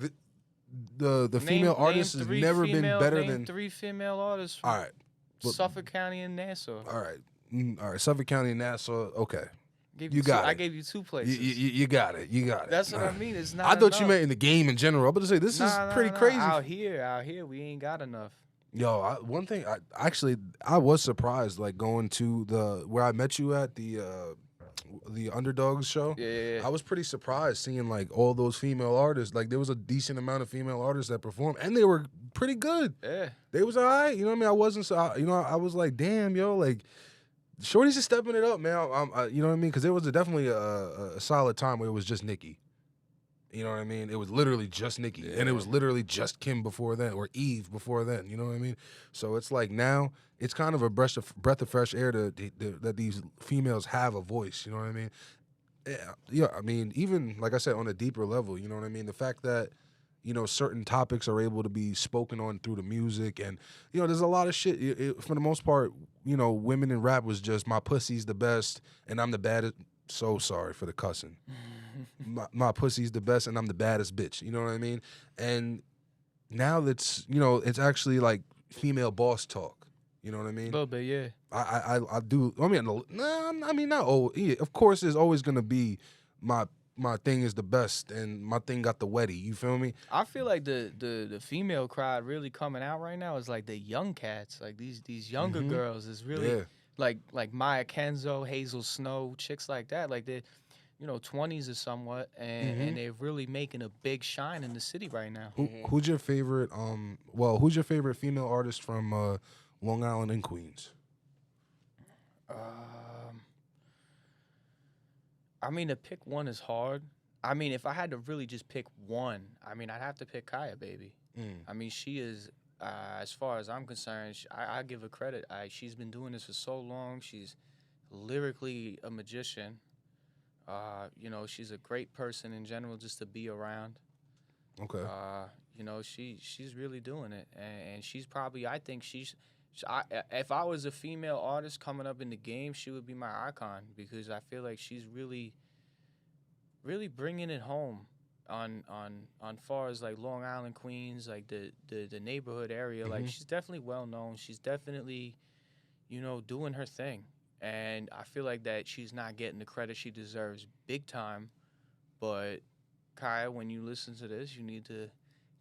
the female artist has never been better than 3 female artists from All right. Suffolk County and Nassau. All right. All right. Suffolk County and Nassau. Okay. Gave You two- got I it. gave you 2 places. You got it. You got it. That's what I mean. It's not. I thought you enough. meant in the game in general. I'm about to say this is pretty crazy. Out here, we ain't got enough. Yo, one thing I was surprised, like going to where I met you at the Underdogs show. Yeah. I was pretty surprised seeing like all those female artists. Like there was a decent amount of female artists that performed, and they were pretty good. Yeah. They was all right. You know what I mean? I wasn't so. I was like, damn, yo, like. Shorty's just stepping it up, man. You know what I mean? Because there was definitely a solid time where it was just Nicki. You know what I mean? It was literally just Nicki. And it was literally just Kim before then, or Eve before then. You know what I mean? So it's like now, it's kind of a breath of fresh air that these females have a voice. You know what I mean? Yeah, I mean, even, like I said, on a deeper level, you know what I mean? The fact that, you know, certain topics are able to be spoken on through the music. And, you know, there's a lot of shit. For the most part, you know, women in rap was just, my pussy's the best and I'm the baddest. So sorry for the cussing. my pussy's the best and I'm the baddest bitch. You know what I mean? And now that's, you know, it's actually like female boss talk. You know what I mean? A little bit, yeah. I do. I mean, not always. Yeah, of course, there's always going to be my thing is the best and my thing got the wetty. You feel me? I feel like the female crowd really coming out right now is like the young cats, like these younger girls is really like Maya Kenzo, Hazel Snow, chicks like that, like they're, you know, 20s or somewhat, and they're really making a big shine in the city right now. Who's your favorite? Who's your favorite female artist from Long Island and Queens? I mean, to pick one is hard. I mean, if I had to really just pick one, I mean, I'd have to pick Kaya, baby. I mean, she is, as far as I'm concerned, I give her credit. She's been doing this for so long. She's lyrically a magician. You know, she's a great person in general just to be around. Okay. You know, she's really doing it. And she's probably, I think if I was a female artist coming up in the game, she would be my icon because I feel like she's really, really bringing it home on far as like Long Island, Queens, like the neighborhood area. Like she's definitely well known. She's definitely, you know, doing her thing. and I feel like that she's not getting the credit she deserves big time. But Kaya, when you listen to this, you need to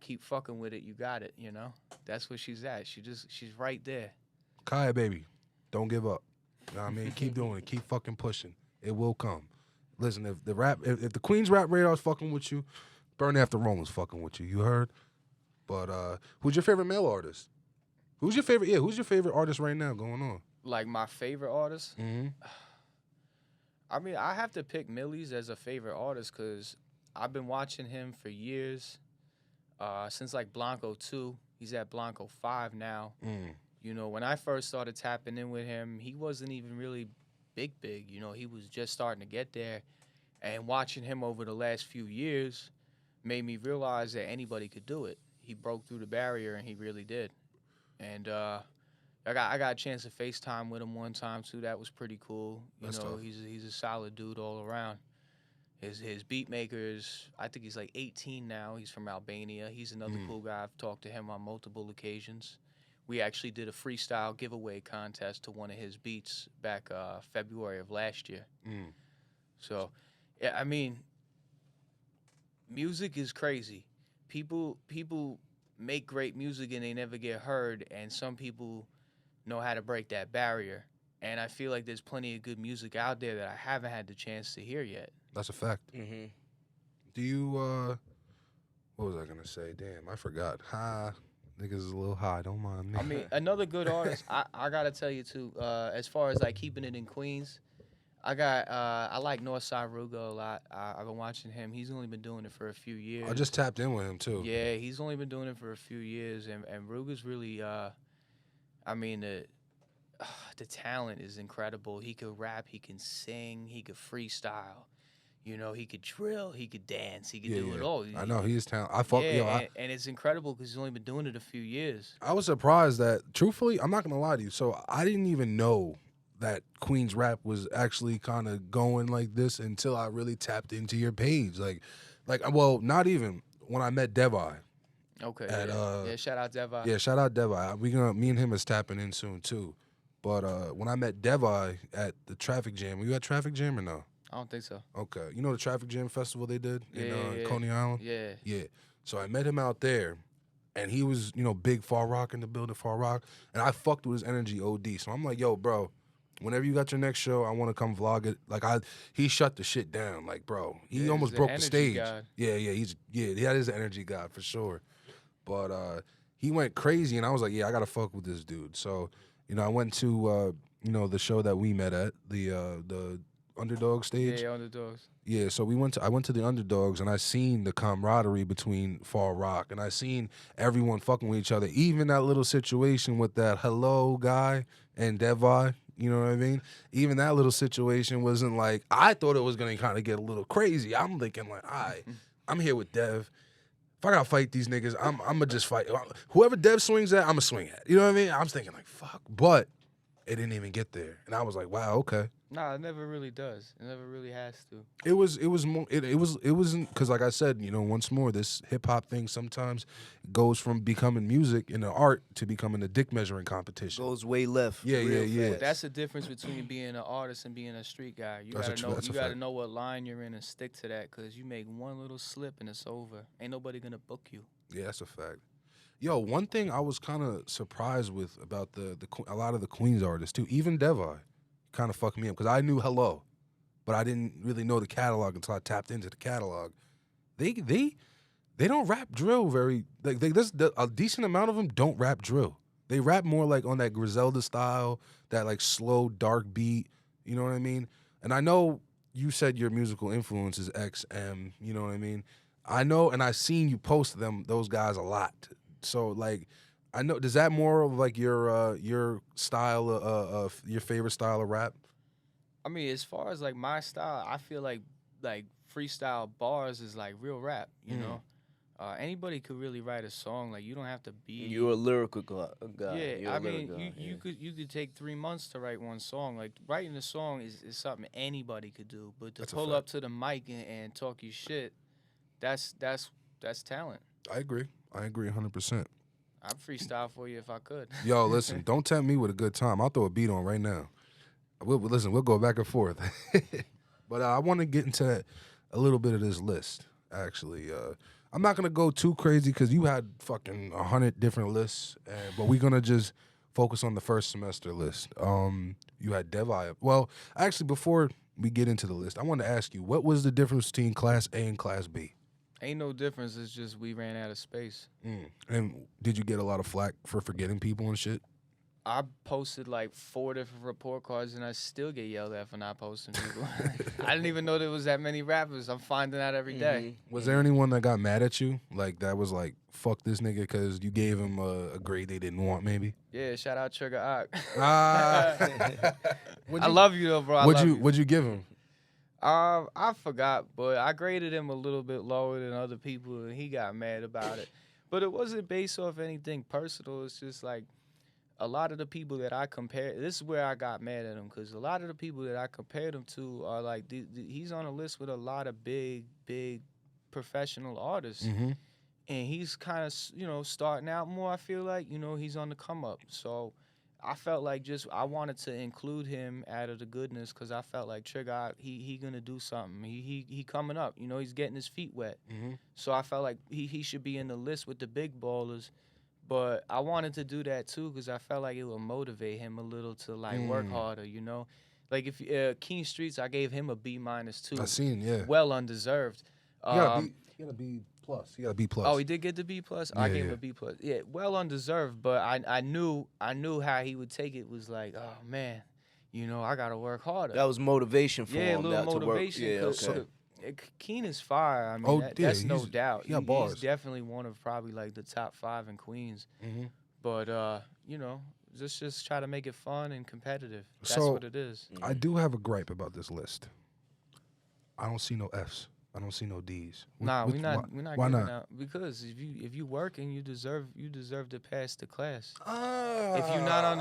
keep fucking with it. You got it. That's where she's at. She's right there. Kaya, baby, don't give up. You know what I mean? Keep doing it. Keep fucking pushing. It will come. Listen, if the Queen's rap radar's fucking with you, Burn After Rome's fucking with you. You heard? But who's your favorite male artist? Who's your favorite? Yeah, who's your favorite artist right now going on? Like my favorite artist. Mm-hmm. I mean, I have to pick Millie's as a favorite artist because I've been watching him for years, since like Blanco 2. He's at Blanco 5 now. When I first started tapping in with him, he wasn't even really big. He was just starting to get there. And watching him over the last few years made me realize that anybody could do it. He broke through the barrier, and he really did. And I got a chance to FaceTime with him one time too. That was pretty cool. That's tough. He's a solid dude all around. His beat makers, I think he's like 18 now. He's from Albania. He's another cool guy. I've talked to him on multiple occasions. We actually did a freestyle giveaway contest to one of his beats back February of last year. So, yeah, I mean, music is crazy. People make great music and they never get heard, and some people know how to break that barrier. And I feel like there's plenty of good music out there that I haven't had the chance to hear yet. That's a fact. Mm-hmm. Do you, what was I going to say? Damn, I forgot. Niggas is a little high. Don't mind me. I mean, another good artist, I got to tell you, too, as far as, like, keeping it in Queens, I like Northside Ruga a lot. I've been watching him. He's only been doing it for a few years. I just tapped in with him, too. Yeah, he's only been doing it for a few years, and Ruga's really, I mean, the talent is incredible. He could rap, he can sing, he could freestyle. He could drill, he could dance, he could do it all. I know, he is talented. And it's incredible because he's only been doing it a few years. I was surprised that, truthfully, I'm not going to lie to you. So I didn't even know that Queen's rap was actually kind of going like this until I really tapped into your page. Well, not even when I met Devi. Okay. Yeah, shout out Devi. Yeah, shout out Devi. Me and him is tapping in soon too. But when I met Devi at the Traffic Jam, were you at Traffic Jam or no? I don't think so. Okay. You know the Traffic Jam festival they did in Yeah. Coney Island? Yeah. Yeah. So I met him out there, and he was, big Far Rock in the building, Far Rock, and I fucked with his energy OD. So I'm like, yo, bro, whenever you got your next show, I want to come vlog it. He shut the shit down. Like, bro, he almost broke the stage. God. Yeah, he had his energy god for sure. But he went crazy, and I was like, yeah, I gotta fuck with this dude. So, I went to the show that we met at, the Underdog stage. Yeah, Underdogs. Yeah, so I went to the Underdogs, and I seen the camaraderie between Far Rock, and I seen everyone fucking with each other. Even that little situation with that Hello guy and Devi, you know what I mean? Even that little situation wasn't like, I thought it was gonna kind of get a little crazy. I'm thinking like, all right, I'm here with Dev. If I gotta fight these niggas, I'm gonna just fight. Whoever Dev swings at, I'm gonna swing at. You know what I mean? I was thinking like, fuck, but it didn't even get there, and I was like, wow, okay. Nah, it never really does. It never really has to. It wasn't because, like I said, once more, this hip hop thing sometimes goes from becoming music and an art to becoming a dick measuring competition. Goes way left. Yeah. But that's the difference between being an artist and being a street guy. You gotta know what line you're in and stick to that, because you make one little slip and it's over. Ain't nobody gonna book you. Yeah, that's a fact. Yo, one thing I was kind of surprised with about a lot of the Queens artists too, even Devi, kind of fucked me up because I knew Hello, but I didn't really know the catalog until I tapped into the catalog. They don't rap drill very a decent amount of them don't rap drill. They rap more like on that Griselda style, that like slow dark beat. You know what I mean? And I know you said your musical influence is XM. You know what I mean? I know, and I seen you post those guys a lot. So like, I know. Does that more of like your style of your favorite style of rap? I mean, as far as like my style, I feel like freestyle bars is like real rap. You know, anybody could really write a song. Like, you don't have to be. You're a lyrical guy. Yeah, I mean, you could take 3 months to write one song. Like, writing a song is something anybody could do. But to pull up to the mic and talk your shit, that's talent. I agree 100%. I'd freestyle for you if I could. Yo, listen, don't tempt me with a good time. I'll throw a beat on right now. Listen, we'll go back and forth. But I want to get into a little bit of this list, actually. I'm not going to go too crazy because you had fucking 100 different lists, but we're going to just focus on the first semester list. You had DevI. Well, actually, before we get into the list, I want to ask you, what was the difference between Class A and Class B? Ain't no difference. It's just we ran out of space. And did you get a lot of flack for forgetting people and shit? I posted like 4 different report cards, and I still get yelled at for not posting people. I didn't even know there was that many rappers. I'm finding out every day. Was there anyone that got mad at you? Like, that was like, fuck this nigga because you gave him a grade they didn't want, maybe? Yeah, shout out Trigger Ock. I I love you though, bro. What'd you give him? I forgot, but I graded him a little bit lower than other people, and he got mad about it. But it wasn't based off anything personal. It's just like a lot of the people that I compare. This is where I got mad at him because a lot of the people that I compared him to are like he's on a list with a lot of big professional artists, and he's kind of starting out more. I feel like he's on the come up, so. I felt like I wanted to include him out of the goodness because I felt like Trigger, he gonna do something. He coming up. He's getting his feet wet. So I felt like he should be in the list with the big ballers. But I wanted to do that too because I felt like it would motivate him a little to like work harder. Like if Keen Streets, I gave him a B- too. I seen, yeah. Well undeserved. He got a B plus. He got a B plus. Oh, he did get the B plus. I gave him a B plus. Yeah, well undeserved. But I knew how he would take it. Was like, oh man, I gotta work harder. That was motivation for yeah, him. a little motivation. Yeah, okay. Keen is fire. I mean, that's no doubt. He got bars. He's definitely one of probably like the top 5 in Queens. But just try to make it fun and competitive. That's what it is. I do have a gripe about this list. I don't see no Fs. I don't see no D's. Nah, we're not why giving not? out because if you working, you deserve to pass the class. If If you're not on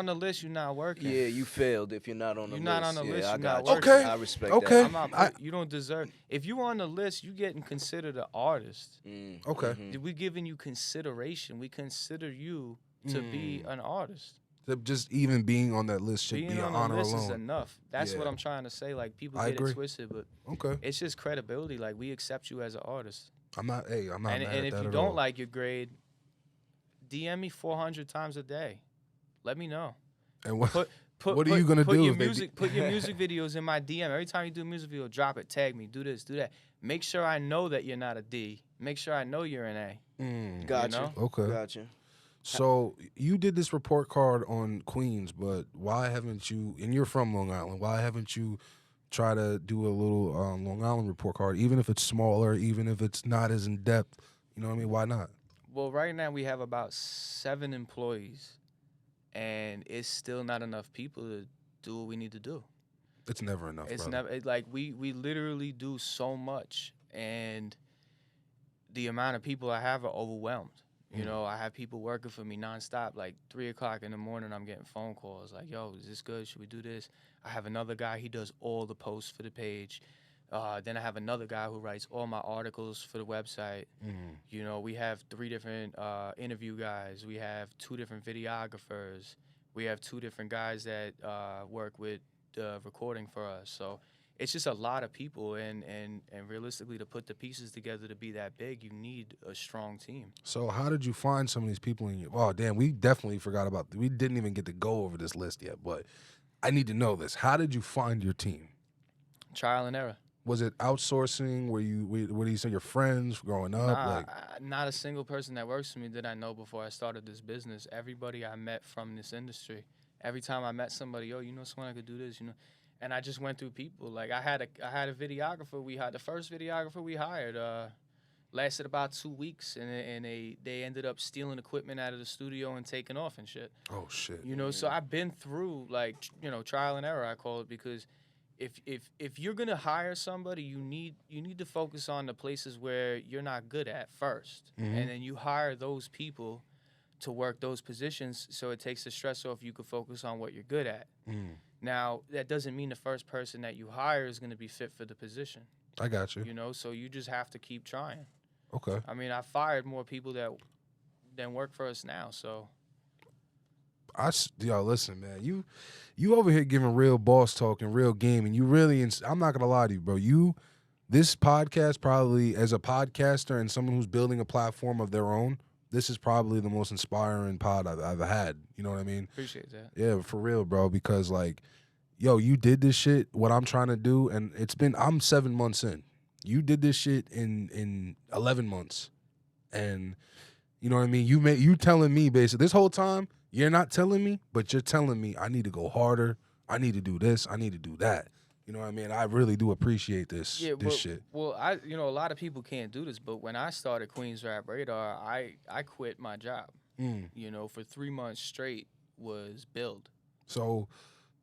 the list, you're not working. Yeah, you failed if you're not on the list. You're not on the list, I you're got not you. working. Okay. I respect Okay. that. You don't deserve. If you on the list, you getting considered an artist. Okay. We giving you consideration. We consider you to be an artist. Just even being on that list should Being be an on honor the list alone. is enough. That's what Yeah. I'm trying to say. Like people I get agree. it twisted, but Okay. it's just credibility. Like we accept you as an artist. I'm not mad And at if that you at don't all. like your grade, DM me 400 times a day. Let me know. And what What are you gonna do Your if they music, put your music videos in my DM. Every time you do a music video, drop it, tag me, do this, do that. Make sure I know that you're not a D. Make sure I know you're an A. Gotcha. Okay. Gotcha. So you did this report card on Queens, but why haven't you? And you're from Long Island. Why haven't you try to do a little Long Island report card, even if it's smaller, even if it's not as in depth? You know what I mean? Why not? Well, right now we have about 7 employees, and it's still not enough people to do what we need to do. It's never enough. It's brother. never like we literally do so much, and the amount of people I have are overwhelmed. I have people working for me nonstop. Like 3 o'clock in the morning, I'm getting phone calls like, "Yo, is this good? Should we do this?" I have another guy. He does all the posts for the page. Then I have another guy who writes all my articles for the website. We have 3 different interview guys. We have 2 different videographers. We have 2 different guys that work with recording for us. So it's just a lot of people, and realistically, to put the pieces together to be that big, you need a strong team. So how did you find some of these people in your? Oh, damn, we definitely forgot about. We didn't even get to go over this list yet, but I need to know this. How did you find your team? Trial and error. Was it outsourcing? Were you say your friends growing up? Not a single person that works for me did I know before I started this business. Everybody I met from this industry. Every time I met somebody, yo, someone I could do this, And I just went through people. Like I had a videographer. The first videographer we hired lasted about 2 weeks, and they ended up stealing equipment out of the studio and taking off and shit. Oh shit. So I've been through trial and error, I call it, because if you're gonna hire somebody, you need to focus on the places where you're not good at first, and then you hire those people to work those positions, so it takes the stress off. You can focus on what you're good at. Now, that doesn't mean the first person that you hire is going to be fit for the position. I got you. So you just have to keep trying. Okay. I mean, I fired more people than work for us now, so. Yo, listen, man. You over here giving real boss talk and real game, and you really. I'm not gonna lie to you, bro. This podcast probably, as a podcaster and someone who's building a platform of their own, this is probably the most inspiring pod I've had. You know what I mean? Appreciate that. Yeah, for real, bro. Because like, yo, you did this shit. What I'm trying to do, and I'm 7 months in. You did this shit in 11 months, and you know what I mean. You telling me basically this whole time. You're not telling me, but you're telling me I need to go harder. I need to do this. I need to do that. You know what I mean? I really do appreciate this shit. Well, a lot of people can't do this, but when I started Queens Rap Radar, I quit my job. You know, for 3 months straight was build. So,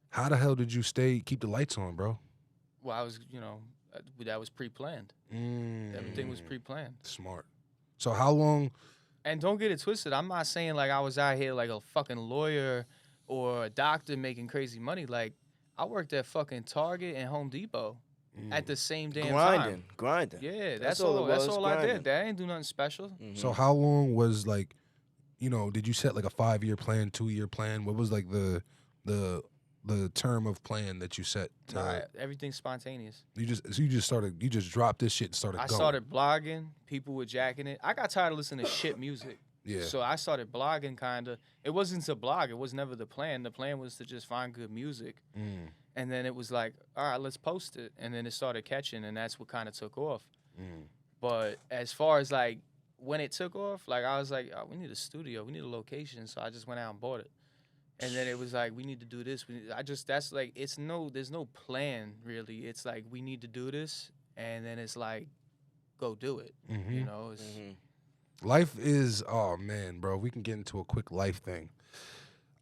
how the hell did you keep the lights on, bro? Well, I was, that was pre-planned. Everything was pre-planned. Smart. So how long? And don't get it twisted. I'm not saying like I was out here like a fucking lawyer or a doctor making crazy money. Like I worked at fucking Target and Home Depot at the same damn time. Grinding. Yeah, that's all I did. That ain't do nothing special. Mm-hmm. So how long was like, did you set like a 5-year plan, 2-year plan? What was like the term of plan that you set? Everything's spontaneous. You just dropped this shit and started going. I started blogging. People were jacking it. I got tired of listening to shit music. Yeah. So I started blogging kind of. It wasn't to blog. It was never the plan. The plan was to just find good music. And then it was like, all right, let's post it. And then it started catching, and that's what kind of took off. But as far as like when it took off, like I was like, oh, we need a studio. We need a location. So I just went out and bought it. And then it was like, we need to do this. There's no plan really. It's like, we need to do this. And then it's like, go do it. You know? Life is, oh man, bro, we can get into a quick life thing.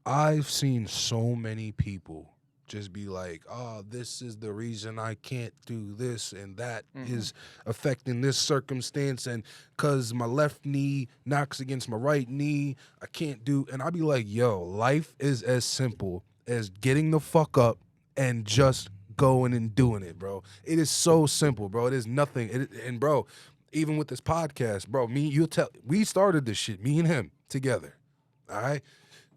I've seen so many people just be like, oh, this is the reason I can't do this, and that is affecting this circumstance, and because my left knee knocks against my right knee, I can't do, and I'd be like, yo, life is as simple as getting the fuck up and just going and doing it, bro. It is so simple, bro. It is nothing, and bro, even with this podcast, bro, we started this shit, me and him, together, all right?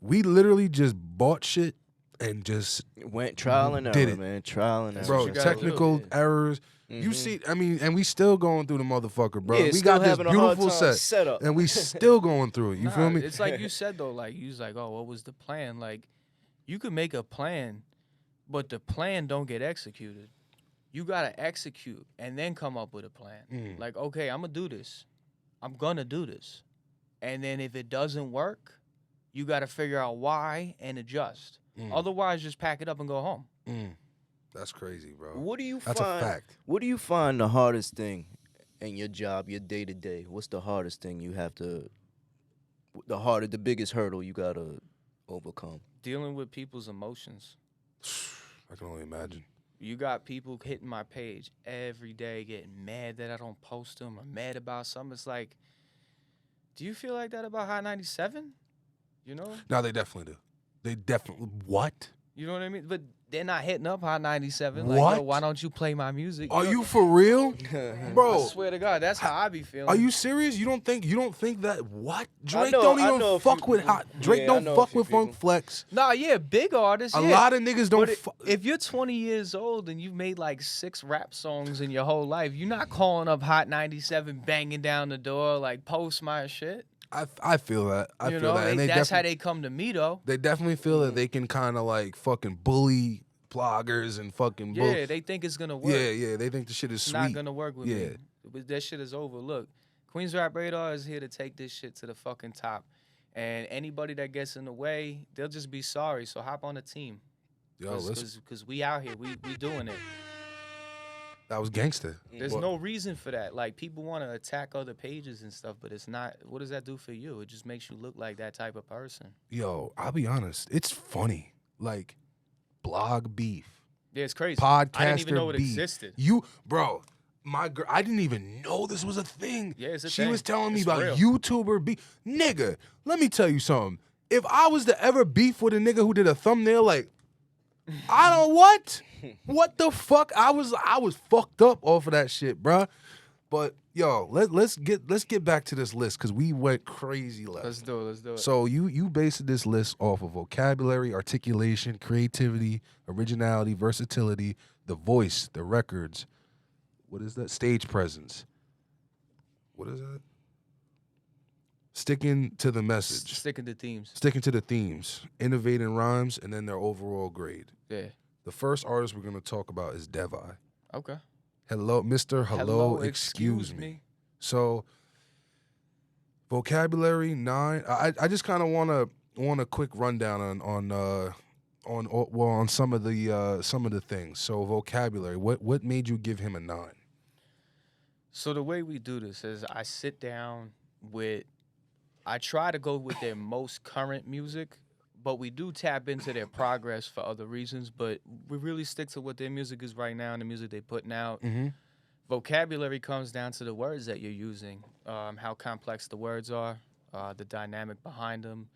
We literally just bought shit and just went trial and error, man. Trial and error. Bro, technical errors. You see, I mean, and we still going through the motherfucker, bro. Yeah, we got this beautiful set up. and we still going through it. You feel me? It's like you said, though, like, you was like, oh, what was the plan? Like, you could make a plan, but the plan don't get executed. You got to execute and then come up with a plan. Like, okay, I'm going to do this. I'm going to do this. And then if it doesn't work, you got to figure out why and adjust. Otherwise, just pack it up and go home. That's crazy, bro. That's a fact. What do you find the hardest thing in your job, your day-to-day? What's the hardest thing you have to, the biggest hurdle you got to overcome? Dealing with people's emotions. I can only imagine. You got people hitting my page every day, getting mad that I don't post them or mad about something. It's like, do you feel like that about Hot 97? You know? No, they definitely do. What? You know what I mean? But they're not hitting up Hot 97. Like, What? yo, why don't you play my music? Are you for real? Bro. I swear to God, that's how I be feeling. Are you serious? You don't think that what? Drake know- don't I even know a fuck few- with hot. Drake yeah, I don't know a fuck few with Funk people. Flex. Nah, yeah, big artists. A yeah. lot of niggas don't fuck. If you're 20 years old and you've made like 6 rap songs in your whole life, you're not calling up Hot 97, banging down the door like, post my shit. I feel that. I You feel know, that. And that's how they come to me though. They definitely feel that they can kind of like fucking bully bloggers and fucking Yeah, they think it's gonna work. Yeah, they think the shit is It's sweet. not gonna work with Yeah. me. But that shit is over. Look, Queens Rap Radar is here to take this shit to the fucking top. And anybody that gets in the way, they'll just be sorry. So hop on the team. Yo, listen, Because we out here. We doing it. that was gangster. There's no reason for that. Like, people want to attack other pages and stuff, but it's not. What does that do for you? It just makes you look like that type of person. Yo, I'll be honest. It's funny. Like, blog beef. Yeah, it's crazy. Podcaster I didn't even know it beef. existed. Bro, my girl, I didn't even know this was a thing. Yeah, it's a She thing. was telling me It's about real. YouTuber beef. Nigga, let me tell you something. If I was to ever beef with a nigga who did a thumbnail, like, I don't what? What the fuck? I was fucked up off of that shit, bruh. But yo, let's get back to this list because we went crazy left. Let's do it. Let's do it. So you based this list off of vocabulary, articulation, creativity, originality, versatility, the voice, the records. What is that? Stage presence. What is that? Sticking to the message. Sticking to themes. Sticking to the themes. Innovating rhymes, and then their overall grade. Yeah. The first artist we're going to talk about is Devi. Okay. Hello, Mr. Hello, excuse me. So, vocabulary 9. I just kind of want a quick rundown on some of the things. So, vocabulary. What made you give him a 9? So the way we do this is I sit down with, I try to go with their most current music, but we do tap into their progress for other reasons, but we really stick to what their music is right now and the music they're putting out. Mm-hmm. Vocabulary comes down to the words that you're using, how complex the words are, the dynamic behind them.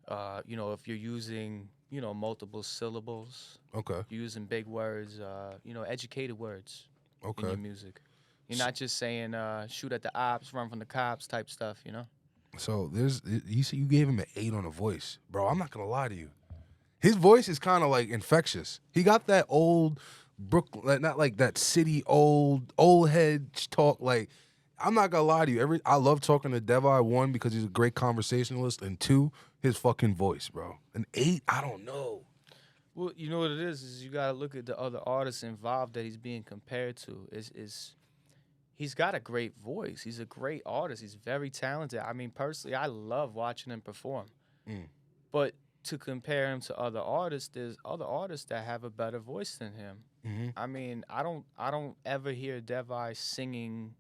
If you're using, multiple syllables, Okay. you're using big words, educated words in Okay. your music. You're not just saying shoot at the ops, run from the cops type stuff, So you gave him an 8 on the voice, bro. I'm not gonna lie to you. His voice is kind of like infectious. He got that old Brooklyn, not like that city old head talk. Like, I'm not gonna lie to you. I love talking to Devi, 1, because he's a great conversationalist, and 2, his fucking voice, bro. An 8, I don't know. Well, you know what it is you gotta look at the other artists involved that he's being compared to. He's got a great voice. He's a great artist. He's very talented. I mean, personally, I love watching him perform. Mm. But to compare him to other artists, there's other artists that have a better voice than him. Mm-hmm. I mean, I don't ever hear Devi singing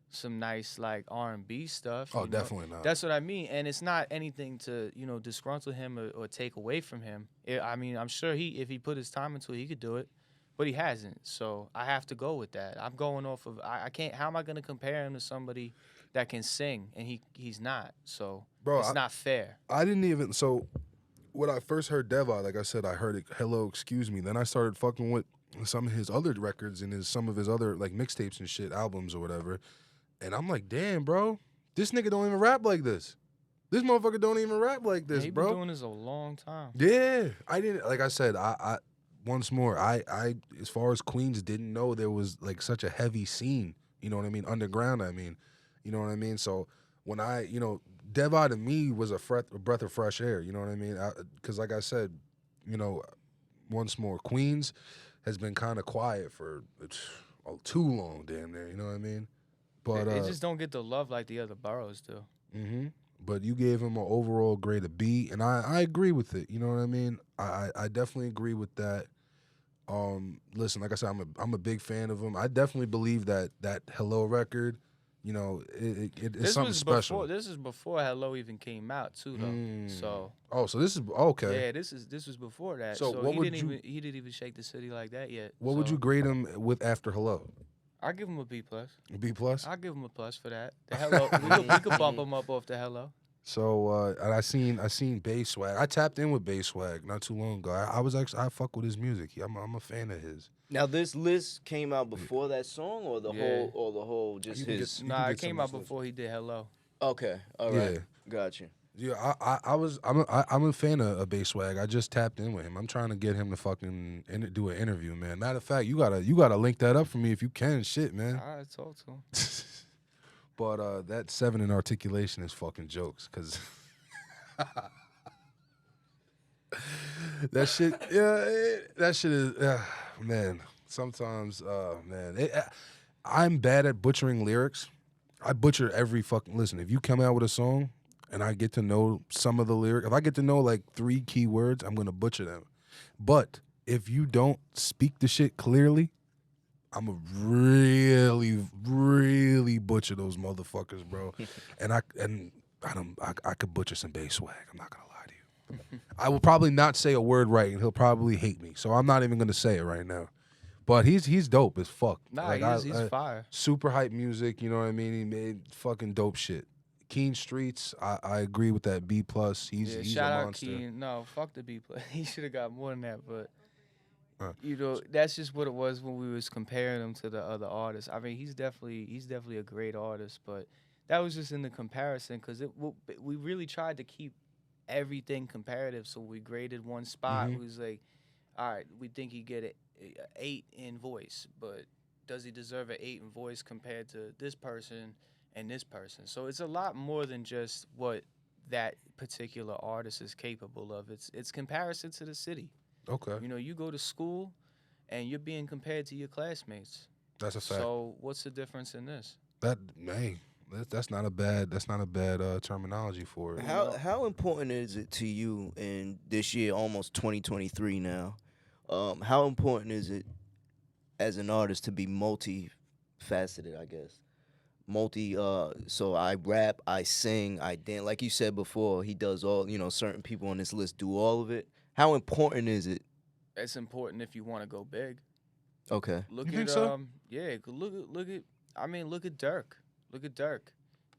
some nice like R&B stuff. Oh, definitely not. That's what I mean, and it's not anything to disgruntle him or take away from him. I'm sure if he put his time into it, he could do it. But he hasn't, so I have to go with that. I'm going off of I can't. How am I going to compare him to somebody that can sing and he's not? So Bro, it's not fair. I didn't even. So when I first heard Devi, like I said, I heard it. Hello, excuse me. Then I started fucking with some of his other records and some of his other like mixtapes and shit, albums or whatever. And I'm like, damn, bro, this nigga don't even rap like this. This motherfucker don't even rap like this, He bro. been doing this a long time. Yeah, I didn't. Like I said, I once more, I as far as Queens, didn't know there was like such a heavy scene. You know what I mean? Underground. I mean, you know what I mean. So when Devi to me was a breath of fresh air. You know what I mean? Because like I said, once more, Queens has been kind of quiet for too long, damn near. You know what I mean? But They just don't get the love like the other boroughs do. Mm-hmm. But you gave him an overall grade of B, and I agree with it. You know what I mean? I definitely agree with that. Listen, like I said, I'm a big fan of him. I definitely believe that Hello record, it's something special. This is before Hello even came out too, though. So so this is okay. yeah, this was before that. So So what he would didn't even shake the city like that yet. What would you grade him with after Hello? I give him a B plus. A B plus? I give him a plus for that. The Hello, we could bump him up off the Hello. So and I seen Bass Swag. I tapped in with Bass Swag not too long ago. I fuck with his music. I'm a fan of his. Now this list came out before that song, or the whole just You can his. get- Nah, it some came of out his before he did Hello. Okay, all right, Yeah. got you. Yeah, I'm a fan of Bass Swag. I just tapped in with him. I'm trying to get him to fucking do an interview, man. Matter of fact, you gotta link that up for me if you can. Shit, man. All right, talk to him. But that 7 in articulation is fucking jokes, cause that shit, that shit is, man. Sometimes, man, I'm bad at butchering lyrics. I butcher every fucking. Listen, if you come out with a song and I get to know some of the lyrics, if I get to know like 3 key words, I'm gonna butcher them. But if you don't speak the shit clearly, I'm a really, really butcher those motherfuckers, bro. and I could butcher some Bass Swag. I'm not gonna lie to you. I will probably not say a word right, and he'll probably hate me. So I'm not even gonna say it right now. But he's dope as fuck. Nah, Like, he's fire. Super hype music, you know what I mean? He made fucking dope shit. Keen Streets, I agree with that B plus. He's Shout a out monster. Keen. No, fuck the B plus. He should have got more than that. But You know, that's just what it was when we was comparing him to the other artists. I mean, he's definitely a great artist, but that was just in the comparison because we really tried to keep everything comparative. So we graded one spot. Mm-hmm. We was like, all right, we think he get a 8 in voice, but does he deserve an 8 in voice compared to this person and this person? So it's a lot more than just what that particular artist is capable of. It's comparison to the city. Okay, You know, you go to school and you're being compared to your classmates. that's a fact. So what's the difference in this? That hey, that's not a bad terminology for it. You How know, how important is it to you in this year, almost 2023 now? How important is it as an artist to be multifaceted? I guess multi. So I rap, I sing, I dance. Like you said before, he does all. Certain people on this list do all of it. How important is it? it's important if you want to go big. Okay. Look You at think so? yeah, look at I mean, look at Dirk. Look at Dirk.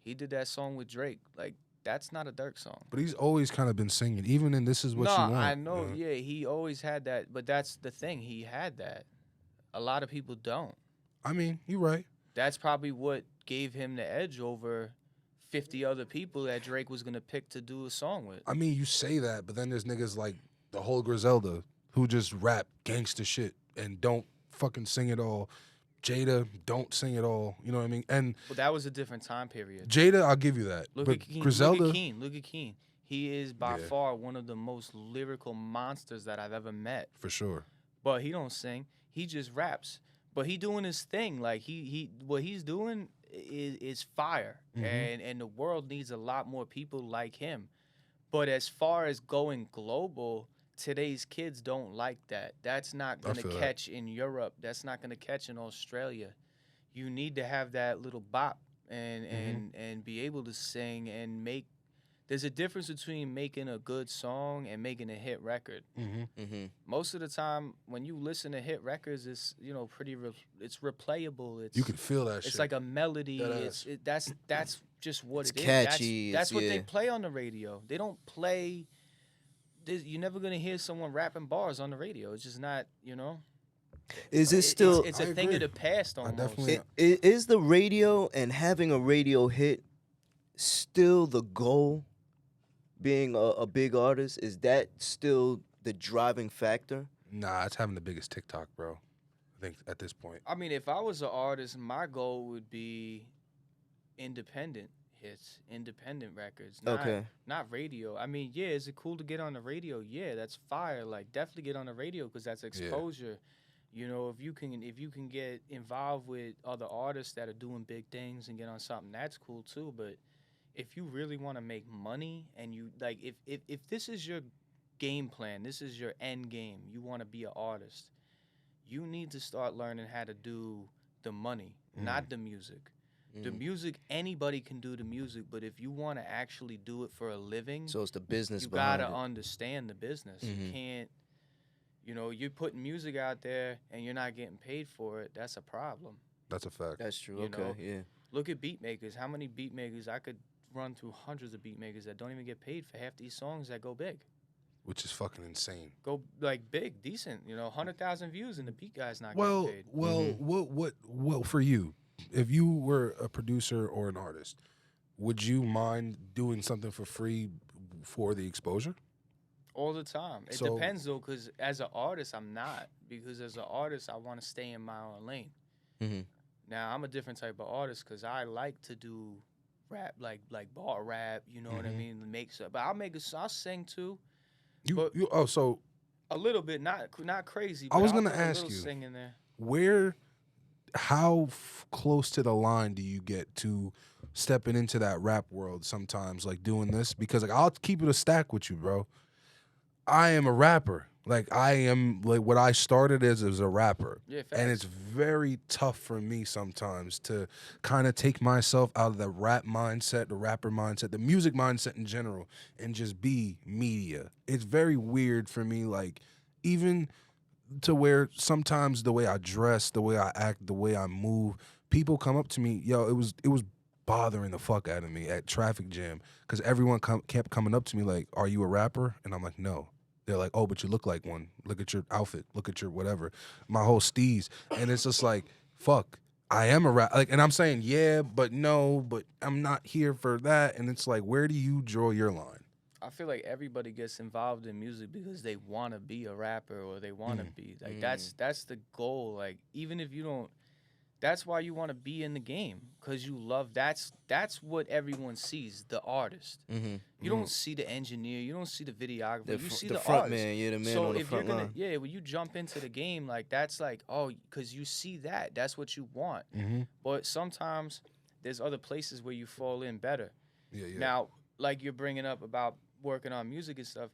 He did that song with Drake. Like that's not a Dirk song. But he's always kind of been singing, even in "This Is What No, You Want." I know. you know? Yeah, he always had that, but that's the thing. He had that. A lot of people don't. I mean, you're right. That's probably what gave him the edge over 50 other people that Drake was gonna pick to do a song with. I mean, you say that, but then there's niggas like the whole Griselda who just rap gangster shit and don't fucking sing it all. Jada don't sing it all. You know what I mean? And But that was a different time period. Jada, I'll give you that. Look but at Keen. Griselda, Look at Keen. Look at Keen. He is by Yeah. far one of the most lyrical monsters that I've ever met. for sure. But he don't sing. He just raps. But he doing his thing. Like he what he's doing is fire. Mhm. And the world needs a lot more people like him. But as far as going global, today's kids don't like that. That's not I gonna feel that. catch in Europe. That's not gonna catch in Australia. You need to have that little bop and be able to sing and make. There's a difference between making a good song and making a hit record. Mm-hmm. Mm-hmm. Most of the time, when you listen to hit records, it's it's replayable. It's You can feel that shit. it's like a melody. Deadass. That's just what It's it is. catchy, That's it's- what they yeah. play on the radio. They don't play. You're never gonna hear someone rapping bars on the radio. It's just not. Is it still? It's I a thing of agree. the past almost. definitely- Is the radio and having a radio hit still the goal? Being a big artist, is that still the driving factor? Nah, it's having the biggest TikTok, bro. I think at this point. I mean, if I was an artist, my goal would be independent hits, independent records, not radio. I mean, yeah, is it cool to get on the radio? Yeah, that's fire. Like, definitely get on the radio because that's exposure. You know, if you can get involved with other artists that are doing big things and get on something, that's cool too. But if you really want to make money and you like, if this is your game plan, this is your end game, you want to be an artist, you need to start learning how to do the money, not the music. The music, anybody can do the music, but if you want to actually do it for a living, So it's the business you behind gotta it. understand the business. You Mhm. can't, you're putting music out there and you're not getting paid for it. That's a problem. That's a fact. That's true. you Okay, know. yeah. Look at beat makers. How many beat makers I could run through hundreds of beat makers that don't even get paid for half these songs that go big. Which is fucking insane. Go like big, decent, 100,000 views and the beat guy's not Well, getting paid. well, what for you? If you were a producer or an artist, would you mind doing something for free for the exposure? All the time. It So- depends though, because as an artist, I'm not. Because as an artist, I want to stay in my own lane. Mhm. Now I'm a different type of artist because I like to do rap, like bar rap. You know what I Mhm. mean? Make so, but I'll sing too, You, But- so a little bit, not crazy. I But was I'll gonna throw a ask little you. sing in there. how close to the line do you get to stepping into that rap world sometimes, like doing this? Because like I'll keep it a stack with you, bro. I am a rapper. Like I am like what I started as a rapper. Yeah, And it's facts. very tough for me sometimes to kind of take myself out of the rap mindset, the rapper mindset, the music mindset in general, and just be media. It's very weird for me, like even to where sometimes the way I dress, the way I act, the way I move, people come up to me, yo, it was bothering the fuck out of me at traffic jam because everyone kept coming up to me like, "Are you a rapper?" And I'm like, "No." They're like, oh, but you look like one. Look at your outfit. Look at your whatever. My whole steez. And it's just like, fuck, I am a rap. Like, and I'm saying, yeah, but no, but I'm not here for that. And it's like, where do you draw your line? I feel like everybody gets involved in music because they want to be a rapper or they want to be like that's the goal. Like even if you don't, that's why you want to be in the game because you love. That's what everyone sees. The artist. You don't see the engineer. You don't see the videographer. You see the front artist. man. Yeah, the man So on the if you're front gonna, line. yeah, when you jump into the game, like that's like, oh, because you see that. That's what you want. But sometimes there's other places where you fall in better. Yeah. Now, like you're bringing up about working on music and stuff,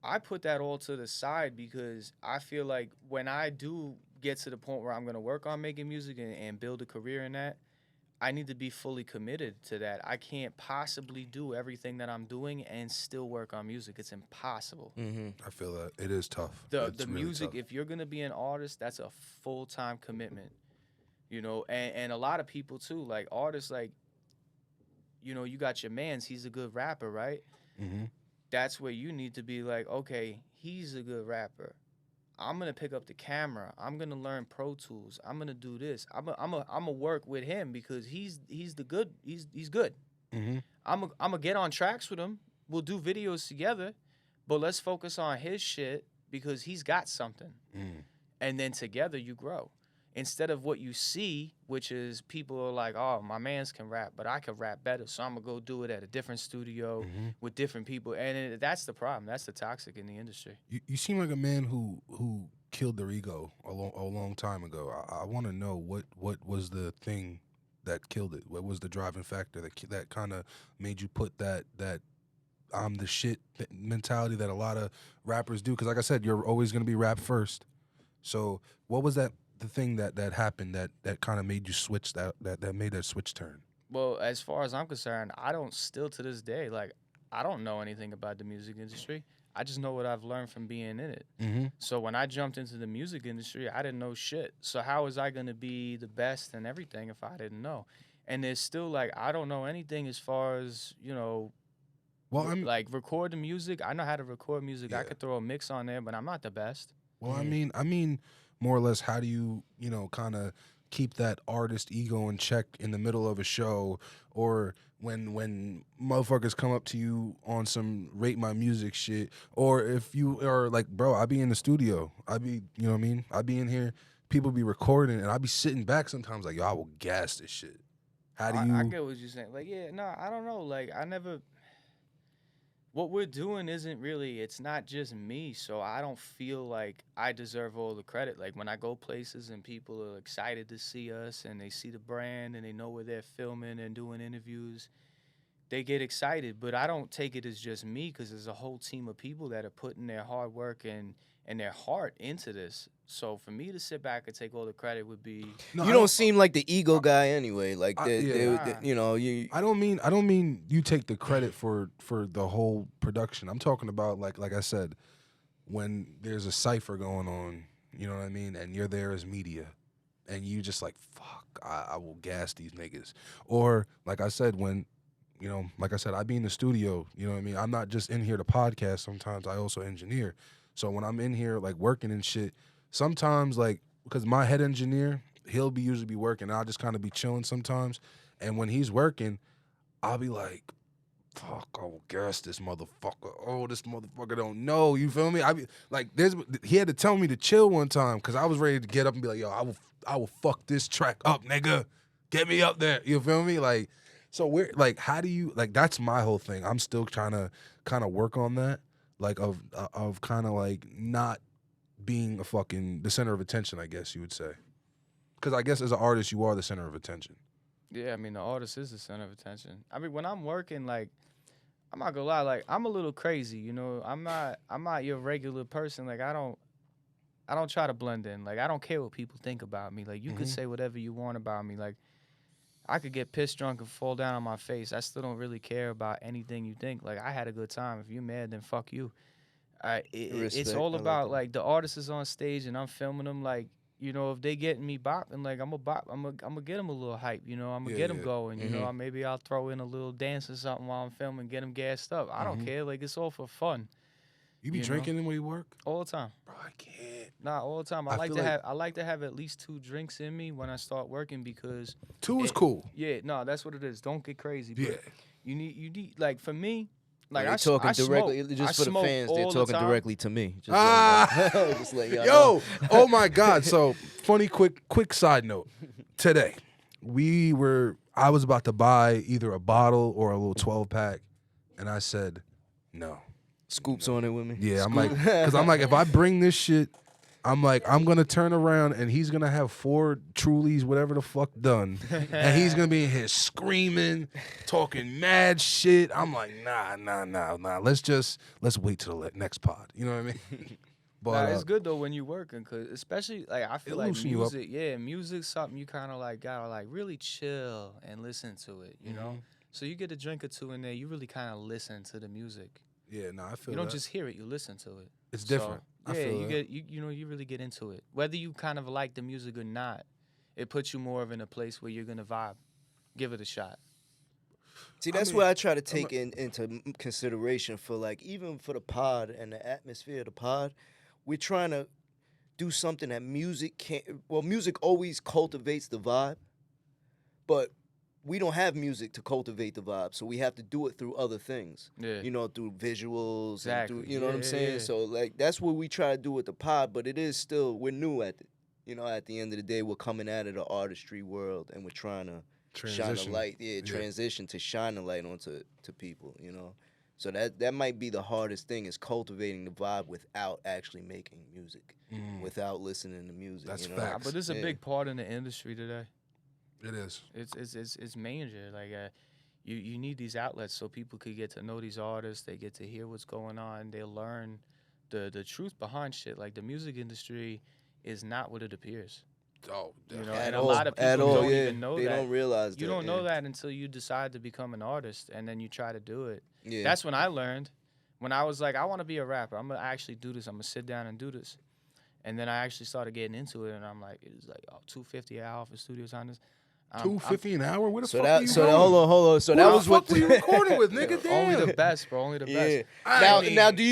I put that all to the side because I feel like when I do get to the point where I'm going to work on making music and build a career in that, I need to be fully committed to that. I can't possibly do everything that I'm doing and still work on music. It's impossible. I feel that. It is tough. The It's really music, tough. if you're going to be an artist, that's a full-time commitment, you know, and a lot of people too, like artists, like, you know, you got your mans, he's a good rapper, right? That's where you need to be like, okay, he's a good rapper. I'm gonna pick up the camera. I'm gonna learn Pro Tools. I'm gonna do this. I'm gonna work with him because he's good. He's good. I'm gonna get on tracks with him. We'll do videos together, but let's focus on his shit because he's got something. And then together you grow. Instead of what you see, which is people are like, oh, my mans can rap, but I can rap better, so I'm going to go do it at a different studio with different people. And that's the problem. That's the toxic in the industry. You seem like a man who killed their ego a long time ago. I want to know what was the thing that killed it? What was the driving factor that kind of made you put that I'm the shit mentality that a lot of rappers do? Because like I said, you're always going to be rap first. So what was the thing that happened that kind of made you switch that made that switch turn? Well, as far as I'm concerned, I don't still to this day, like, I don't know anything about the music industry. I just know what I've learned from being in it. So when I jumped into the music industry, I didn't know shit. So how was I going to be the best and everything if I didn't know? And there's still, like, I don't know anything as far as, you know, well, I'm like record the music. I know how to record music. Yeah. I could throw a mix on there, but I'm not the best. Well, I mean, more or less, how do you kind of keep that artist ego in check in the middle of a show, or when motherfuckers come up to you on some rate my music shit, or if you are like, bro, I be in the studio, I be, you know what I mean, I be in here, people be recording, and I be sitting back sometimes like, yo, I will gas this shit. How do you? I get what you're saying. Like, yeah, no, I don't know. Like, I never. What we're doing isn't really, it's not just me, so I don't feel like I deserve all the credit. Like when I go places and people are excited to see us and they see the brand and they know where they're filming and doing interviews, they get excited. But I don't take it as just me because there's a whole team of people that are putting their hard work and their heart into this. So for me to sit back and take all the credit would be... No, you don't seem like the ego guy anyway. Like, you know, you... I don't mean you take the credit for the whole production. I'm talking about, like I said, when there's a cipher going on, you know what I mean, and you're there as media, and you just like, fuck, I will gas these niggas. Or, like I said, when, you know, like I said, I be in the studio, you know what I mean? I'm not just in here to podcast. Sometimes I also engineer. So when I'm in here, like, working and shit, sometimes, like, because my head engineer, he'll usually be working, and I'll just kind of be chilling sometimes. And when he's working, I'll be like, fuck, I will gas this motherfucker. Oh, this motherfucker don't know. You feel me? I be like, he had to tell me to chill one time because I was ready to get up and be like, yo, I will fuck this track up, nigga. Get me up there. You feel me? Like, so we're like, how do you, like, that's my whole thing. I'm still trying to kind of work on that, like, of kind of like not being the center of attention, I guess you would say. Because I guess as an artist, you are the center of attention. Yeah, I mean, the artist is the center of attention. I mean, when I'm working, like, I'm not gonna lie, like, I'm a little crazy, you know. I'm not your regular person. Like, I don't try to blend in. Like, I don't care what people think about me. Like, you could say whatever you want about me. Like, I could get pissed drunk and fall down on my face. I still don't really care about anything you think. Like, I had a good time. If you're mad, then fuck you. It's all about, like, the artist is on stage and I'm filming them. Like, you know, if they getting me bopping, like, I'm gonna get them a little hype, you know. I'm gonna get them going, you know. Maybe I'll throw in a little dance or something while I'm filming, get them gassed up. I don't care. Like, it's all for fun. You be drinking when you work? All the time. Bro, I can't. Nah, all the time. I like to have at least 2 drinks in me when I start working because 2 is cool. Yeah, no, that's what it is. Don't get crazy. But Yeah. you need like for me, like They're talking directly, smoke. just for the fans. They're talking directly to me. Just just let y'all Yo, know. oh my God. So funny, quick side note. Today, I was about to buy either a bottle or a little 12-pack, and I said, no. Scoops on it with me. Yeah, because I'm like, if I bring this shit, I'm gonna turn around and he's gonna have 4 Trulies, whatever the fuck, done, and he's gonna be in here screaming, talking mad shit. I'm like, nah. Let's wait till the next pod. You know what I mean? But it's good though when you working, cause especially like I feel like loosen you up. music's something you kind of like gotta like really chill and listen to it. You know, so you get a drink or 2 in there, you really kind of listen to the music. yeah, no, I feel You don't that. just hear it, you listen to it. It's different. So, I yeah, feel you that. get you really get into it. Whether you kind of like the music or not, it puts you more of in a place where you're gonna vibe. Give it a shot. See, that's what I try to take into consideration for like even for the pod and the atmosphere of the pod. We're trying to do something that music can't. Well, music always cultivates the vibe, but we don't have music to cultivate the vibe, so we have to do it through other things. Yeah. You know, through visuals Exactly. and through, you know what I'm saying? Yeah. So like that's what we try to do with the pod, but it is still we're new at it. You know, at the end of the day, we're coming out of the artistry world and we're trying to shine a light, transition to shine a light onto people, you know. So that might be the hardest thing is cultivating the vibe without actually making music, without listening to music. That's you know? facts. But it's a big part in the industry today. It is. It's major. Like you need these outlets so people could get to know these artists. They get to hear what's going on. They learn the truth behind shit. Like the music industry is not what it appears. Oh, You know, At and all, a lot of at people all, don't yeah. even know they that. don't realize You that. don't know that until you decide to become an artist, and then you try to do it. Yeah. That's when I learned. When I was like, I want to be a rapper. I'm gonna actually do this. I'm gonna sit down and do this. And then I actually started getting into it, and I'm like, it was like $250 an hour for studio time. $250 an hour. Where the So fuck that are you so going? hold on. So Who that the was fuck what were you recording with, nigga? Damn. Only the best, bro. Only the best. Yeah. I Now mean- do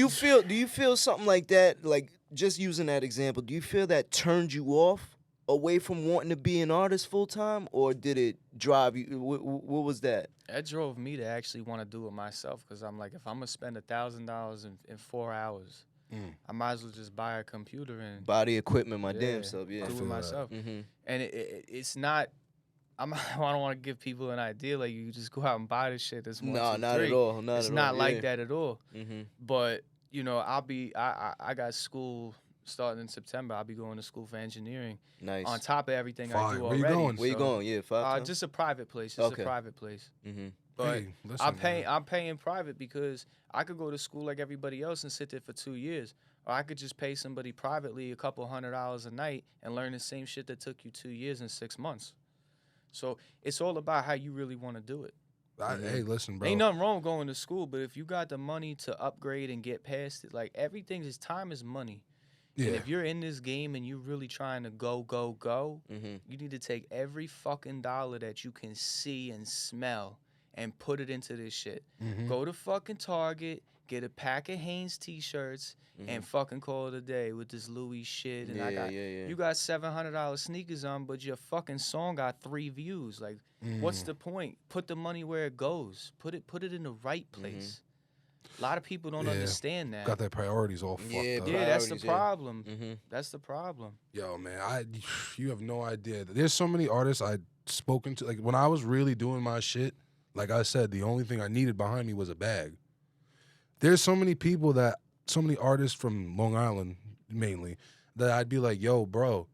you feel something like that? Like just using that example, do you feel that turned you off away from wanting to be an artist full time, or did it drive you? What was that? That drove me to actually want to do it myself because I'm like, if I'm gonna spend $1,000 in 4 hours, I might as well just buy a computer and Body equipment, my damn self. Yeah. do it myself. Mm-hmm. And it's not. I don't want to give people an idea like you just go out and buy this shit. That's one, No, two, not three. at all. Not It's at not all. like yeah. that at all. Mm-hmm. But you know, I got school starting in September. I'll be going to school for engineering. Nice. On top of everything I Fire. do Where already. you going? Where you going? Yeah, 5 times? Just a private place. Okay. A private place. Mm-hmm. But Hey, listen, man. I'm paying private because I could go to school like everybody else and sit there for 2 years. Or I could just pay somebody privately a couple $100 a night and learn the same shit that took you 2 years and 6 months. So it's all about how you really want to do it. Hey, listen, bro. Ain't nothing wrong with going to school, but if you got the money to upgrade and get past it, like everything is time is money. Yeah. And if you're in this game and you're really trying to go, Mm-hmm. you need to take every fucking dollar that you can see and smell and put it into this shit. Mhm. Go to fucking Target, get a pack of Hanes t-shirts, and fucking call it a day with this Louis shit. And you got $700 sneakers on, but your fucking song got 3 views. Like, what's the point? Put the money where it goes. Put it in the right place. A lot of people don't understand that. Got their priorities all fucked up. Yeah, that's the Priorities, yeah. problem. Mm-hmm. That's the problem. Yo, man, you have no idea. There's so many artists I'd spoken to. Like, when I was really doing my shit, like I said, the only thing I needed behind me was a bag. There's so many artists from Long Island, mainly, that I'd be like, yo, bro,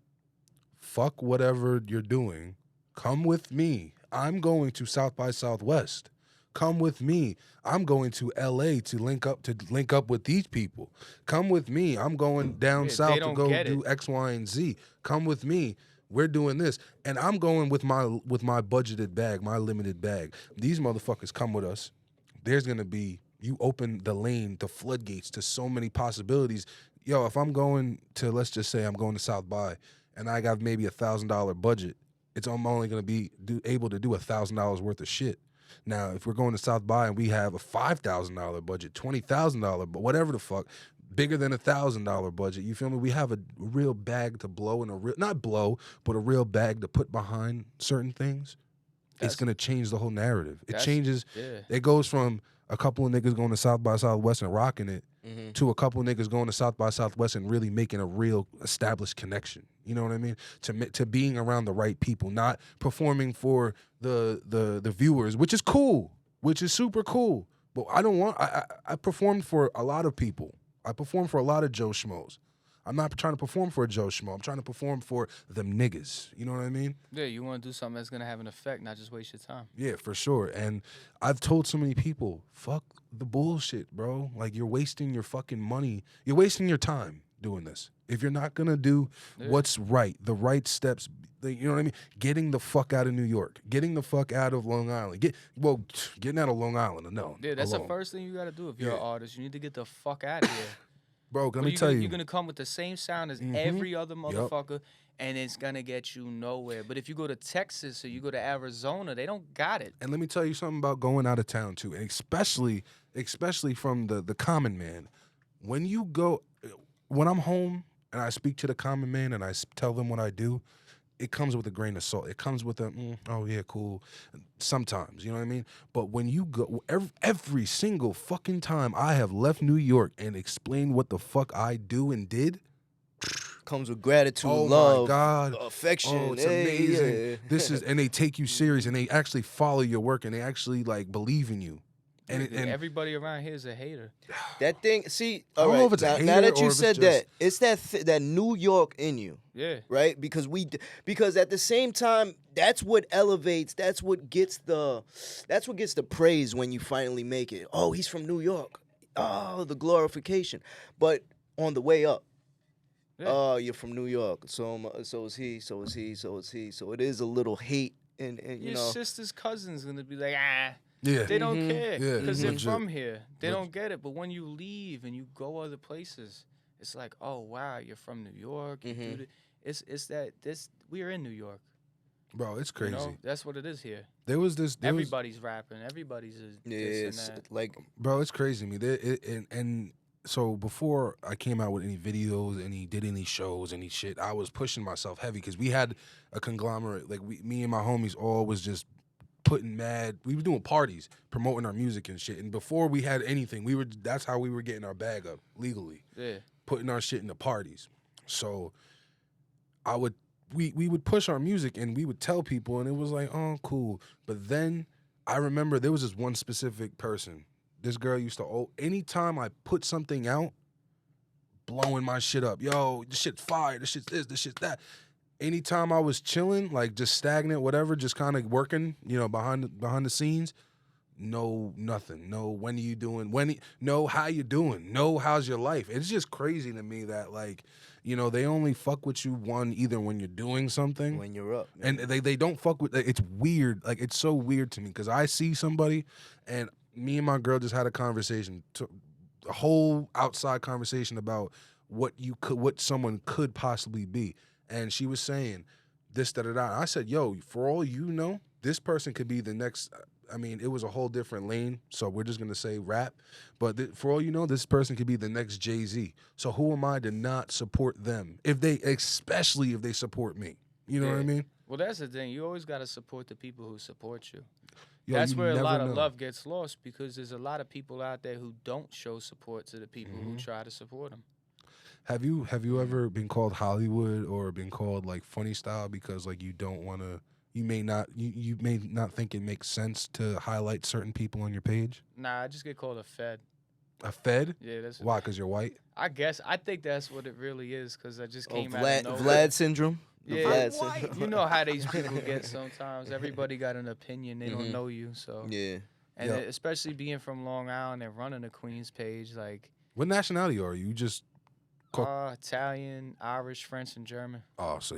fuck whatever you're doing. Come with me. I'm going to South by Southwest. Come with me. I'm going to LA to link up with these people. Come with me. I'm going down south to go do X, Y, and Z. Come with me. We're doing this. And I'm going with my budgeted bag, my limited bag. These motherfuckers come with us. There's gonna be, you open the lane, the floodgates to so many possibilities. Yo, if I'm going to, let's just say I'm going to South by and I got maybe $1,000 budget, I'm only gonna be able to do $1,000 worth of shit. Now, if we're going to South by and we have a $5,000 budget, $20,000, but whatever the fuck, bigger than $1,000 budget. You feel me? We have a real bag to blow and not blow, but a real bag to put behind certain things. It's gonna change the whole narrative. It changes. Yeah. It goes from a couple of niggas going to South by Southwest and rocking it to a couple of niggas going to South by Southwest and really making a real established connection. You know what I mean? To being around the right people, not performing for the viewers, which is cool, which is super cool. But I don't want. I performed for a lot of people. I performed for a lot of Joe Schmoes. I'm not trying to perform for a Joe Schmo. I'm trying to perform for them niggas. You know what I mean? Yeah, you want to do something that's going to have an effect, not just waste your time. Yeah, for sure. And I've told so many people, fuck the bullshit, bro. Like, you're wasting your fucking money. You're wasting your time doing this. If you're not going to do what's right, the right steps, you know what I mean? Getting the fuck out of New York. Getting the fuck out of Long Island. Getting out of Long Island, no. Yeah, that's alone. the first thing you got to do if you're an artist. You need to get the fuck out of here. Bro, let me tell you. You're going to come with the same sound as every other motherfucker, and it's going to get you nowhere. But if you go to Texas or you go to Arizona, they don't got it. And let me tell you something about going out of town, too, and especially from the common man. When I'm home and I speak to the common man and I tell them what I do, it comes with a grain of salt. It comes with a, oh, yeah, cool. Sometimes, you know what I mean? But when you go, every single fucking time I have left New York and explained what the fuck I do and did, comes with gratitude, oh love, my God, affection. Oh, it's amazing. Yeah. This is, and they take you serious and they actually follow your work and they actually like believe in you. And everybody around here is a hater. That thing, see, I don't know if it's a now hater that or you if said it's that, that New York in you. Yeah. Right? Because at the same time, that's what elevates, that's what gets the praise when you finally make it. Oh, he's from New York. Oh, the glorification. But on the way up, oh, you're from New York. So is he, so is he, so is he. So it is a little hate and your know. sister's cousin's going to be like, ah. Yeah. They don't care Yeah, because they're legit. from here. They don't get it. But when you leave and you go other places, it's like, oh wow, you're from New York. You do it's that we are in New York. Bro, it's crazy. You know? That's what it is here. Everybody's rapping. Everybody's it's like, bro, it's crazy to me. And so before I came out with any videos, did any shows, any shit, I was pushing myself heavy because we had a conglomerate. Like me and my homies all was just we were doing parties, promoting our music and shit. And before we had anything, that's how we were getting our bag up legally. Yeah. Putting our shit into parties. So we would push our music and we would tell people and it was like, oh, cool. But then I remember there was this one specific person. This girl used to, anytime I put something out, blowing my shit up. Yo, this shit's fire, this shit's this shit's that. Anytime I was chilling, like just stagnant, whatever, just kind of working, behind the scenes, no nothing. No, when are you doing? No, how you doing? No, how's your life? It's just crazy to me that like, they only fuck with you either when you're doing something, when you're up, and they don't fuck with. It's weird. Like it's so weird to me because I see somebody, and me and my girl just had a conversation, a whole outside conversation about what someone could possibly be. And she was saying this, da, da, da. I said, yo, for all you know, this person could be the next. I mean, it was a whole different lane, so we're just going to say rap. But for all you know, this person could be the next Jay-Z. So who am I to not support them, especially if they support me? You know what I mean? Well, that's the thing. You always got to support the people who support you. Yo, that's you where a never lot know. of love gets lost because there's a lot of people out there who don't show support to the people who try to support them. Have you ever been called Hollywood or been called like funny style because like you don't want to? You may not think it makes sense to highlight certain people on your page. Nah, I just get called a fed. A fed? Yeah, that's why? Because you're white. I think that's what it really is. Because I just came out of nowhere. Vlad syndrome. Yeah, Vlad syndrome. You know how these people get sometimes. Everybody got an opinion. They don't know you, so yeah. And especially being from Long Island and running the Queens page, like. What nationality are you? Just. Italian, Irish, French, and German. Oh, so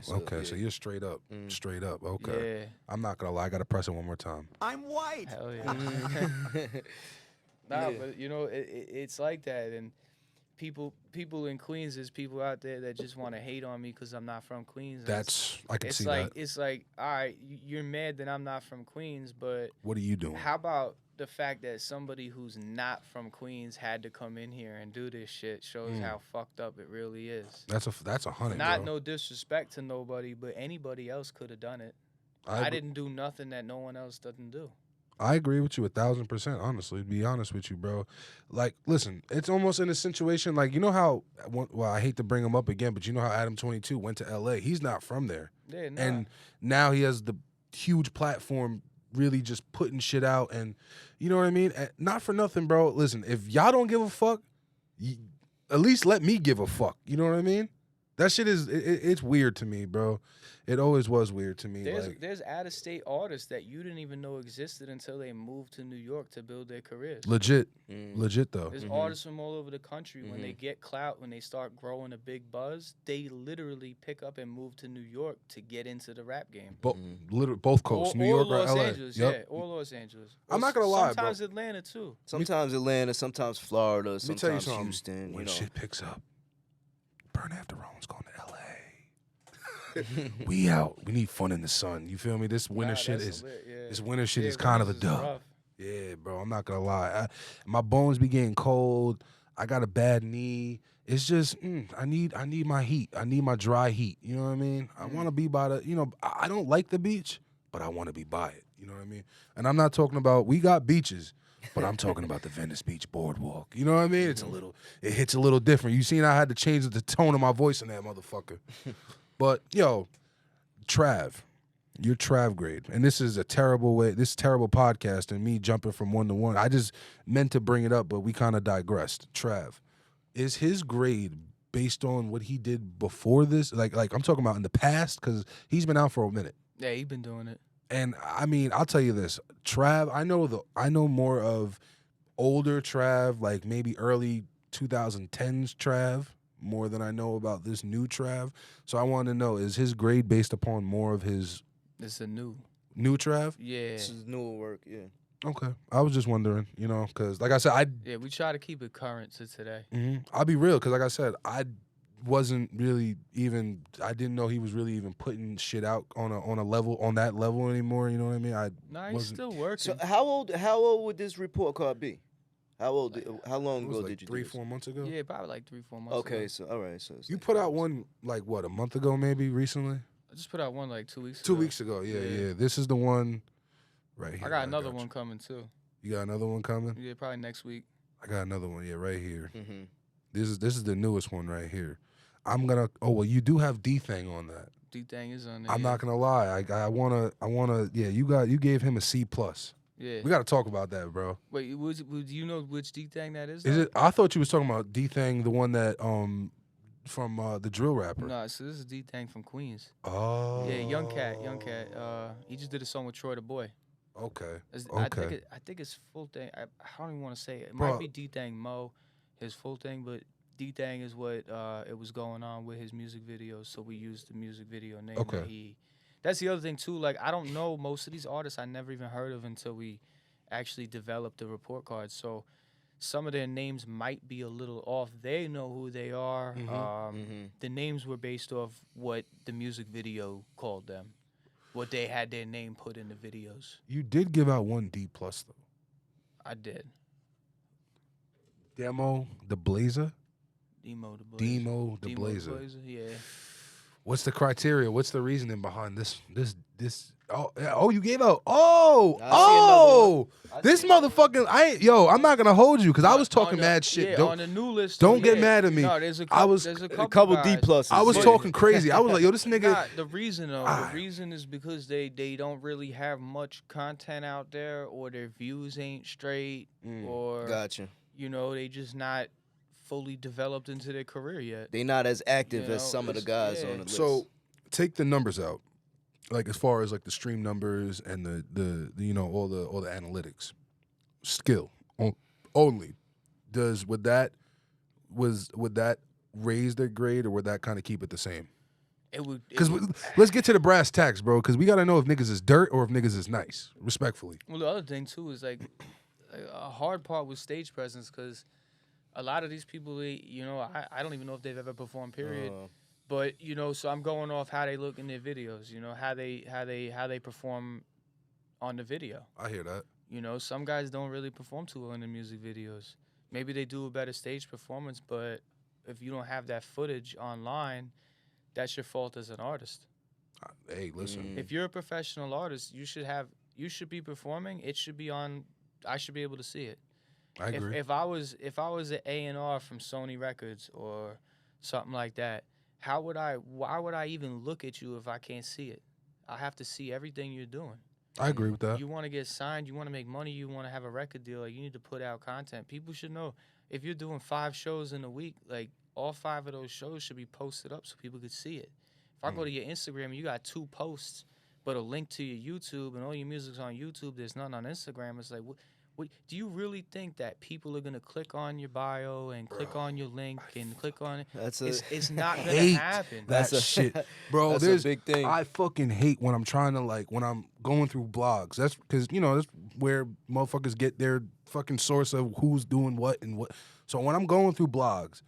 so you're straight up, straight up. Okay, yeah. I'm not gonna lie. I gotta press it one more time. I'm white. Hell yeah. But it's like that, and people in Queens, there's people out there that just want to hate on me because I'm not from Queens. I can see that. It's like, all right, you're mad that I'm not from Queens, but what are you doing? How about the fact that somebody who's not from Queens had to come in here and do this shit shows how fucked up it really is. That's 100, Not bro. no disrespect to nobody, but anybody else could have done it. I didn't do nothing that no one else doesn't do. I agree with you 1,000%, honestly, to be honest with you, bro. Like, listen, it's almost in a situation like, you know how, well, I hate to bring him up again, but you know how Adam 22 went to L.A.? He's not from there. Yeah, nah. And now he has the huge platform really just putting shit out, and you know what I mean? And not for nothing, bro. Listen, if y'all don't give a fuck, at least let me give a fuck. You know what I mean? That shit is, it's weird to me, bro. It always was weird to me. There's out-of-state artists that you didn't even know existed until they moved to New York to build their careers. Legit though. There's artists from all over the country. When they get clout, when they start growing a big buzz, they literally pick up and move to New York to get into the rap game. Literally both coasts, New York or Los LA. Angeles, Yep. yeah, or Los Angeles. I'm not gonna lie, bro. Sometimes Atlanta too. Sometimes Atlanta, sometimes Florida, Let me tell you sometimes something. Houston. When You know, shit picks up, Burn After Rome's going to LA. We out. We need fun in the sun. You feel me? This winter shit is this winter shit is kind of a dub. Rough. Yeah, bro. I'm not gonna lie. My bones be getting cold. I got a bad knee. It's just I need my heat. I need my dry heat. You know what I mean? I want to be by the. You know, I don't like the beach, but I want to be by it. You know what I mean? And I'm not talking about we got beaches. But I'm talking about the Venice Beach Boardwalk. You know what I mean? It hits a little different. You seen I had to change the tone of my voice in that motherfucker. But yo, Trav, you're Trav grade, and this is a terrible way. This terrible podcast, and me jumping from one to one. I just meant to bring it up, but we kind of digressed. Trav, is his grade based on what he did before this? Like I'm talking about in the past, because he's been out for a minute. Yeah, he's been doing it. And I mean, I'll tell you this, Trav. I know more of older Trav, like maybe early 2010s Trav, more than I know about this new Trav. So I want to know, is his grade based upon more of his It's a new Trav? Yeah. this is newer work. Yeah. Okay. I was just wondering, you know, because like I said, Yeah, we try to keep it current to today. I'll be real, because like I said, I wasn't really even, I didn't know he was really even putting shit out on that level anymore. You know what I mean? Nah, he's still working. So how old would this report card be? How long It was ago like did you 3-4 months ago? Yeah, probably like 3-4 months ago. Okay, so all right, so it's You like put 5 out months. one like what, a month ago maybe recently? I just put out one like 2 weeks ago. 2 weeks ago, yeah. This is the one right here. I got another you. one coming too. You got another one coming? Yeah, probably next week. I got another one, yeah, right here. Mm-hmm. This is the newest one right here. I'm gonna. Oh well, you do have D-Thing on that. D-Thang is on there. I'm not gonna lie. I wanna. Yeah, you gave him a C+. Yeah. We gotta talk about that, bro. Wait, would you know which D-Thang that is? Is though? it? I thought you was talking about D-Thing, the one that from the drill rapper. No, so this is D-Thang from Queens. Oh. Yeah, young cat. He just did a song with Troy the Boy. Okay. I Okay. think it's full thing. I don't even want to say it. It Bro. might be D-Thang Mo, his full thing, but D-Thang is what it was going on with his music videos, so we used the music video name that Okay. he. That's the other thing too. Like I don't know most of these artists. I never even heard of until we actually developed the report card. So some of their names might be a little off. They know who they are. The names were based off what the music video called them, what they had their name put in the videos. You did give out one D+ though. I did. Demo the Blazer. Demo the Blazer. Demo the Blazer. Yeah. What's the criteria? What's the reasoning behind this? Oh, you gave out. Oh, this motherfucking. I'm not gonna hold you because I was talking mad shit. Yeah, on the new list. don't get mad at me. No, there's a I was there's a A couple D guys. pluses. I was yeah. talking crazy. I was like, yo, this nigga. Nah, the reason though, the reason is because they don't really have much content out there, or their views ain't straight, or Gotcha. you know, they just not fully developed into their career yet. They not as active You as know, some of the it's- guys yeah. on the list. So take the numbers out, like as far as like the stream numbers and the you know all the analytics. Skill only. Would that raise their grade, or would that kind of keep it the same? It would Because let's get to the brass tacks, bro. Because we got to know if niggas is dirt or if niggas is nice, respectfully. Well, the other thing too is like a hard part with stage presence, because a lot of these people, I don't even know if they've ever performed. Period. But so I'm going off how they look in their videos. How they perform on the video. I hear that. You know, some guys don't really perform too well in the music videos. Maybe they do a better stage performance, but if you don't have that footage online, that's your fault as an artist. Hey, listen. If you're a professional artist, you should be performing. It should be on. I should be able to see it. I agree. If I was an A&R from Sony Records or something like that, why would I even look at you if I can't see it? I have to see everything you're doing. I agree with that. You want to get signed, you want to make money, you want to have a record deal, like you need to put out content. People should know if you're doing 5 shows in a week, like all 5 of those shows should be posted up so people could see it. If I go to your Instagram and you got 2 posts, but a link to your YouTube and all your music's on YouTube, there's nothing on Instagram, it's like, what, do you really think that people are gonna click on your bio and click on your link and click on it? It's not gonna happen. That shit, bro. That's There's a big thing. I fucking hate when I'm trying to when I'm going through blogs. That's because that's where motherfuckers get their fucking source of who's doing what and what. So when I'm going through blogs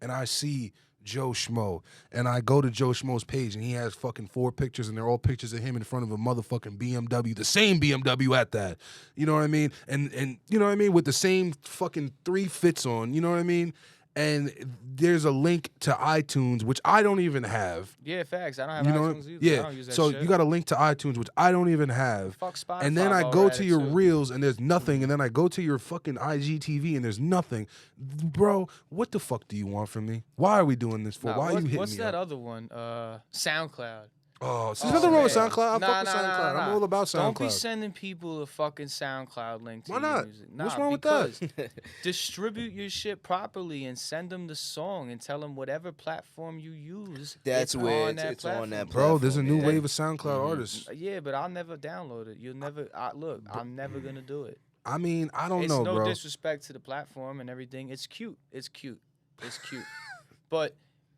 and I see Joe Schmo, and I go to Joe Schmo's page, and he has fucking 4 pictures, and they're all pictures of him in front of a motherfucking BMW, the same BMW at that. You know what I mean? And you know what I mean? With the same fucking 3 fits on, you know what I mean? And there's a link to iTunes, which I don't even have. Yeah, facts. I don't have You know iTunes either. Yeah. I don't use that So shit. you got a link to iTunes, which I don't even have. Fuck Spotify. And then I while go we're at to it, your too. reels and there's nothing. And then I go to your fucking IGTV and there's nothing. Bro, what the fuck do you want from me? Why are we doing this for? Nah, Why are you hitting what's me that up? other one? SoundCloud. Oh, so there's nothing wrong with man. SoundCloud. I Nah, fuck with nah, SoundCloud. nah, I'm nah. all about SoundCloud. Don't be sending people a fucking SoundCloud link to Why your not? music. What's Nah, wrong with that? because distribute your shit properly and send them the song and tell them whatever platform you use. That's where on that it's on that platform. Bro, there's a new yeah. wave of SoundCloud artists. Yeah, but I'll never download it. You'll never. Look, I'm never gonna do it. I mean, I don't It's know, no bro. disrespect to the platform and everything. It's cute. It's cute. It's cute. But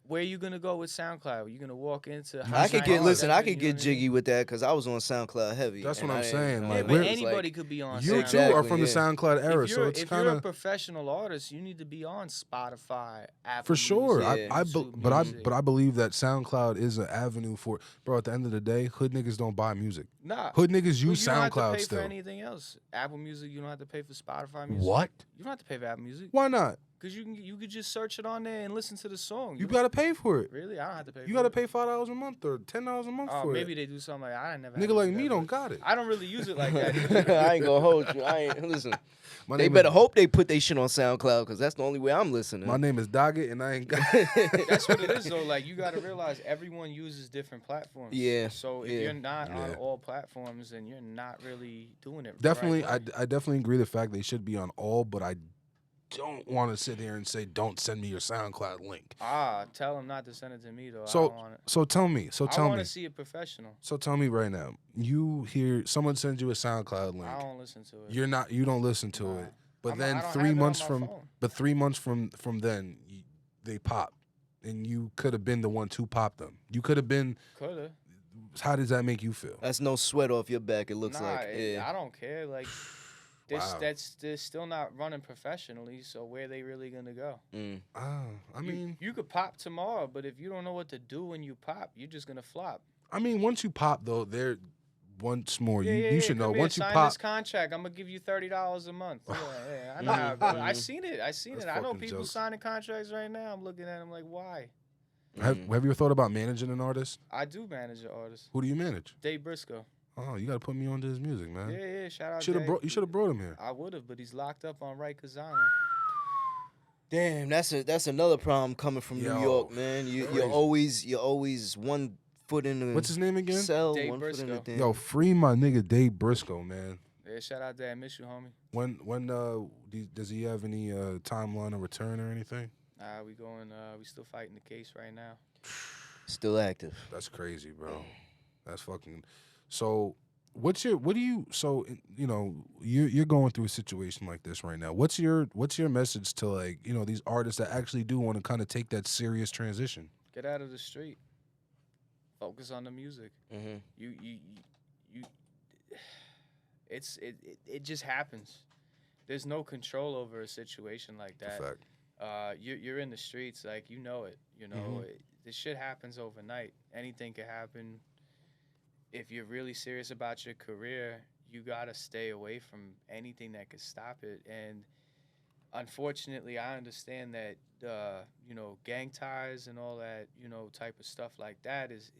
where you gonna go with SoundCloud? You gonna walk into? I could get SoundCloud, I could get jiggy with that because I was on SoundCloud heavy. That's and what I'm I didn't- saying, I like, Yeah, was but we're- anybody could be on. You SoundCloud. too are from the Exactly, yeah. SoundCloud era, so it's If kind you're a of professional artist, you need to be on Spotify, Apple for sure. Music, Yeah. YouTube But I believe that SoundCloud is an avenue for, bro. At the end of the day, hood niggas don't buy music. Nah, Hood niggas but use you don't have to SoundCloud pay still. for anything else. Apple Music, you don't have to pay for Spotify Music. What? You don't have to pay for Apple Music Why not? because you could just search it on there and listen to the song. You gotta pay for it. Really? I don't have to pay. You for gotta it. pay $5 a month or $10 a month Oh, for maybe it. they do something like I never. Nigga like me don't got it. I don't really use it like that. Either. I ain't gonna hold you. I ain't listen. My They name better is, hope they put their shit on SoundCloud because that's the only way I'm listening. My name is Doggett, and I ain't got. That's what it is though. Like you gotta realize everyone uses different platforms. Yeah, So if yeah. you're not on Yeah. all platforms, then you're not really doing it. Definitely, right way. I definitely agree the fact they should be on all, but I don't want to sit here and say don't send me your SoundCloud link. Tell them not to send it to me though. I So don't want it. so tell me, I tell want me, to see a professional. so tell me right now. You hear someone sends you a SoundCloud link. I don't listen to it. You don't listen to Nah. it. But I then don't 3 have it on months my from, phone. but 3 months from then, they pop, and you could have been the one to pop them. You could have been. Coulda. How does that make you feel? That's no sweat off your back. It looks Nah, like. Yeah. I don't care. Like, Wow. they're still not running professionally. So where they really gonna go? I mean, you could pop tomorrow, but if you don't know what to do when you pop, you're just gonna flop. once you pop though, there. Once more, Yeah, you should know. Once you pop, this contract, I'm gonna give you $30 a month. Yeah, I know. Mhm, how it goes. I mhm. seen it. That's I know fucking people jokes. signing contracts right now. I'm looking at them like, why? have you ever thought about managing an artist? I do manage an artist, Who do you manage? Dave Briscoe. Oh, you got to put me onto his music, man. Yeah, shout out. Should have Dave. you should have brought him here. I would have, but he's locked up on Rikers Island. Damn, that's another problem coming from Yo, New York, man. You're always one foot in the What's his name again? cell, Dave one foot in the Briscoe. damn. Yo, free my nigga Dave Briscoe, man. Yeah, shout out Dad. Miss you, homie. When does he have any timeline of return or anything? We going. We still fighting the case right now. Still active. That's crazy, bro. That's fucking. So, you're going through a situation like this right now. What's your message to, like, these artists that actually do want to kind of take that serious transition? Get out of the street. Focus on the music. Mm-hmm. You it just happens. There's no control over a situation like that. Fact. You're in the streets, like, you know it. This shit happens overnight. Anything can happen. If you're really serious about your career, you gotta stay away from anything that could stop it. And unfortunately, I understand that gang ties and all that type of stuff like that is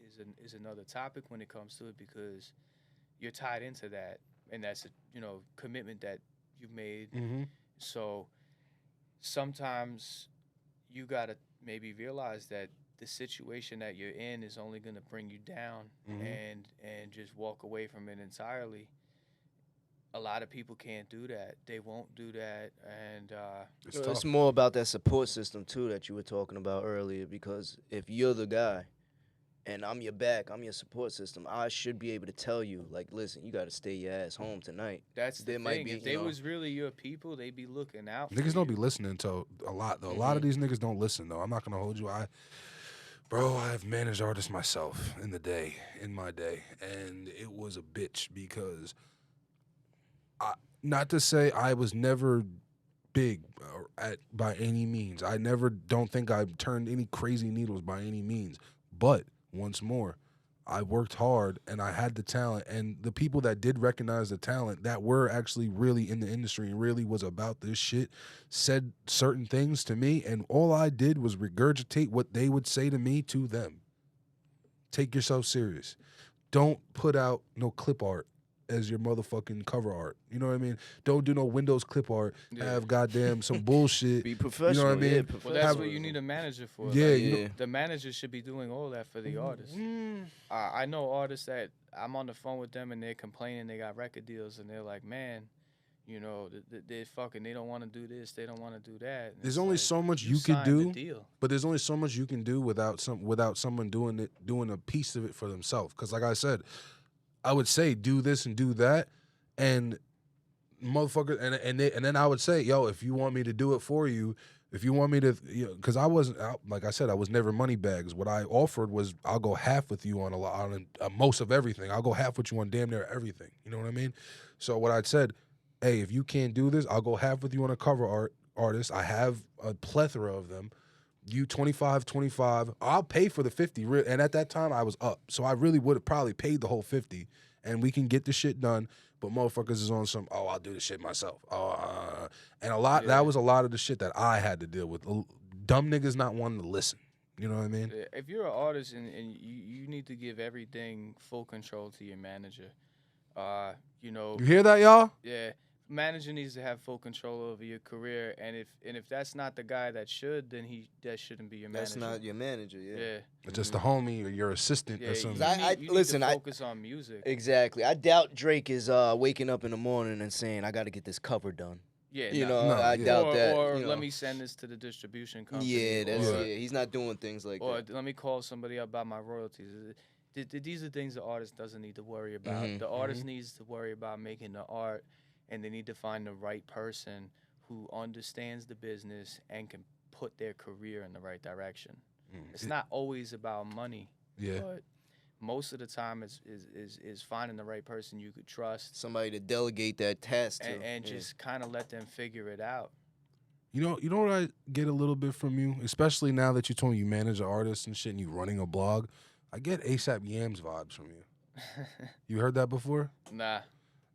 another topic when it comes to it, because you're tied into that, and that's a commitment that you've made. Mm-hmm. So sometimes you gotta maybe realize that the situation that you're in is only gonna bring you down, Mm-hmm. and just walk away from it entirely. A lot of people can't do that. They won't do that, and It's It's tough. more about that support system too that you were talking about earlier. Because if you're the guy and I'm your back, I'm your support system, I should be able to tell you, like, listen, you got to stay your ass home tonight. that's the There might thing. be, If they was really your people, they'd be looking out for Niggas don't you. be listening to a lot though. A lot of these niggas don't listen though. I'm not gonna hold you. Bro, I have managed artists myself in my day, and it was a bitch because not to say I was never big by any means. I never don't think I turned any crazy needles by any means. But once more, I worked hard and I had the talent, and the people that did recognize the talent that were actually really in the industry and really was about this shit said certain things to me, and all I did was regurgitate what they would say to me to them. Take yourself serious. Don't put out no clip art as your motherfucking cover art. You know what I mean? Don't do no Windows clip art. Yeah. Have goddamn some bullshit. be professional. You know what I mean? Yeah, Well, that's professionalism. what you need a manager for. Yeah, Like, you know- Yeah. the manager should be doing all that for the artist. I know artists that I'm on the phone with them and they're complaining they got record deals, and they're like, man, they're fucking, they don't want to do this, they don't want to do that. And There's it's only like, so much you could signed do. the deal. But there's only so much you can do without someone doing a piece of it for themselves. Because like I said, I would say do this and do that, and motherfucker, and then I would say, yo, if you want me to do it for you, if you want me to, because I wasn't like I said, I was never money bags. What I offered was I'll go half with you on most of everything. I'll go half with you on damn near everything. You know what I mean? So what I said, hey, if you can't do this, I'll go half with you on a cover artist. I have a plethora of them. You 25, I'll pay for the 50. And at that time I was up. So I really would have probably paid the whole 50 and we can get the shit done. But motherfuckers is on some, I'll do the shit myself. And that was a lot of the shit that I had to deal with. Dumb niggas not wanting to listen. You know what I mean? If you're an artist and you need to give everything full control to your manager. You hear that, y'all? Yeah, manager needs to have full control over your career, and if that's not the guy that should, then that shouldn't be your manager. That's not your manager. Yeah. Yeah. It's just a homie or your assistant Yeah, or you something. need listen, to focus on music. Exactly. I doubt Drake is waking up in the morning and saying, "I got to get this cover done." Yeah, You nah. know, No, I yeah. doubt that. Or you know. let me send this to the distribution company. Yeah, or, he's not doing things like or that. let me call somebody up about my royalties. These are things the artist doesn't need to worry about. Mhm, The artist needs to worry about making the art, and they need to find the right person who understands the business and can put their career in the right direction. It's not always about money, Yeah. but most of the time is finding the right person you could trust Somebody to delegate that task to. and Yeah. just kind of let them figure it out. You know what I get a little bit from you, especially now that you told me you manage an artist and shit and you running a blog. I get ASAP Yams vibes from you. You heard that before? Nah.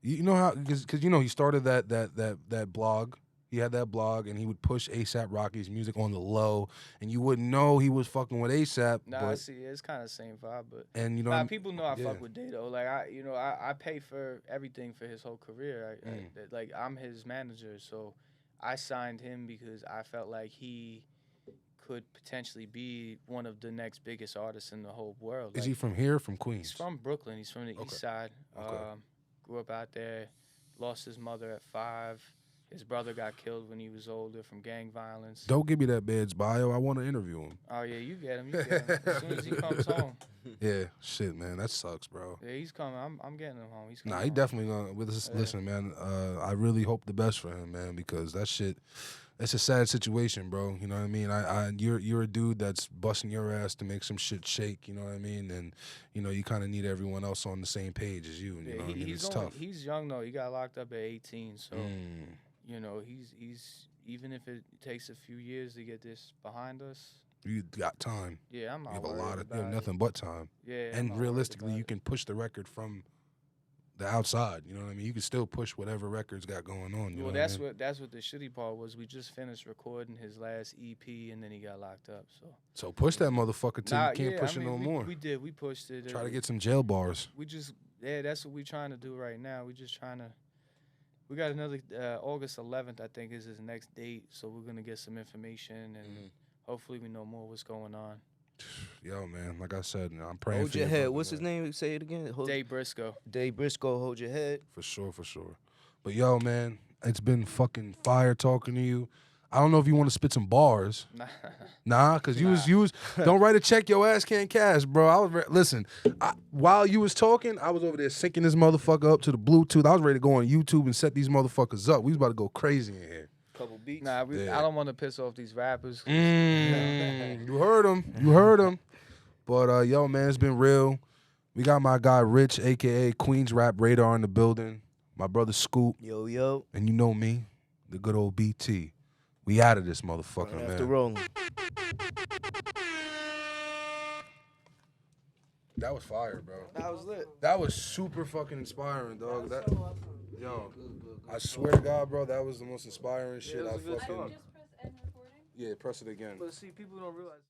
You know how because he started that blog. He had that blog and he would push ASAP Rocky's music on the low, and you wouldn't know he was fucking with ASAP. Nah, but, see, it's kind of the same vibe, but and you know, nah, people know I yeah. fuck with Dato. Like I pay for everything for his whole career. Like I'm his manager, so I signed him because I felt like he could potentially be one of the next biggest artists in the whole world. Is Like, he from here, or from Queens? He's from Brooklyn. He's from the Okay. East Side. Okay. Grew up out there. Lost his mother at 5. His brother got killed when he was older from gang violence. Don't give me that man's bio. I want to interview him. Oh yeah, you get him. You get him as soon as he comes home. Yeah, shit, man, that sucks, bro. Yeah, he's coming. I'm getting him home. He's coming. Nah, he home. definitely gonna. Listen, man. I really hope the best for him, man, because that shit. It's a sad situation, bro. You know what I mean? You're a dude that's busting your ass to make some shit shake. You know what I mean? And you kind of need everyone else on the same page as you. You know what I mean? It's tough. He's young though. He got locked up at 18, so Mm. he's even if it takes a few years to get this behind us. You got time. Yeah, I'm not You have a worried lot of about it. nothing but time. Yeah, I'm And not worried realistically, about you it. can push the record from the outside. You know what I mean? You can still push whatever records got going on. You Well, know that's what I mean? that's what the shitty part was. We just finished recording his last EP, and then he got locked up. So push that motherfucker till you can't push it no we, more. We did. We pushed it. Try to get some jail bars. We just that's what we trying to do right now. We just trying to. We got another August 11th, I think, is his next date. So we're gonna get some information, and hopefully we know more what's going on. Yo, man, like I said, I'm praying Hold for your head. brother, What's his man. name? Say it again. Dave Briscoe. Dave Briscoe. Hold your head. For sure. But yo, man, it's been fucking fire talking to you. I don't know if you want to spit some bars. Nah, cause you was don't write a check your ass can't cash, bro. I was listen. While you was talking, I was over there syncing this motherfucker up to the Bluetooth. I was ready to go on YouTube and set these motherfuckers up. We was about to go crazy in here. Couple beats. I Yeah. don't want to piss off these rappers. You heard him. But yo, man, it's been real. We got my guy Rich, aka Queens Rap Radar, in the building. My brother Scoop, Yo. and you know me, the good old BT. We out of this motherfucker, Right man. after rolling. That was fire, bro. That was lit. That was super fucking inspiring, dog. Yo, I swear to God, bro, that was the most inspiring shit I fucking. Just press Yeah, press it again. But see, people don't realize.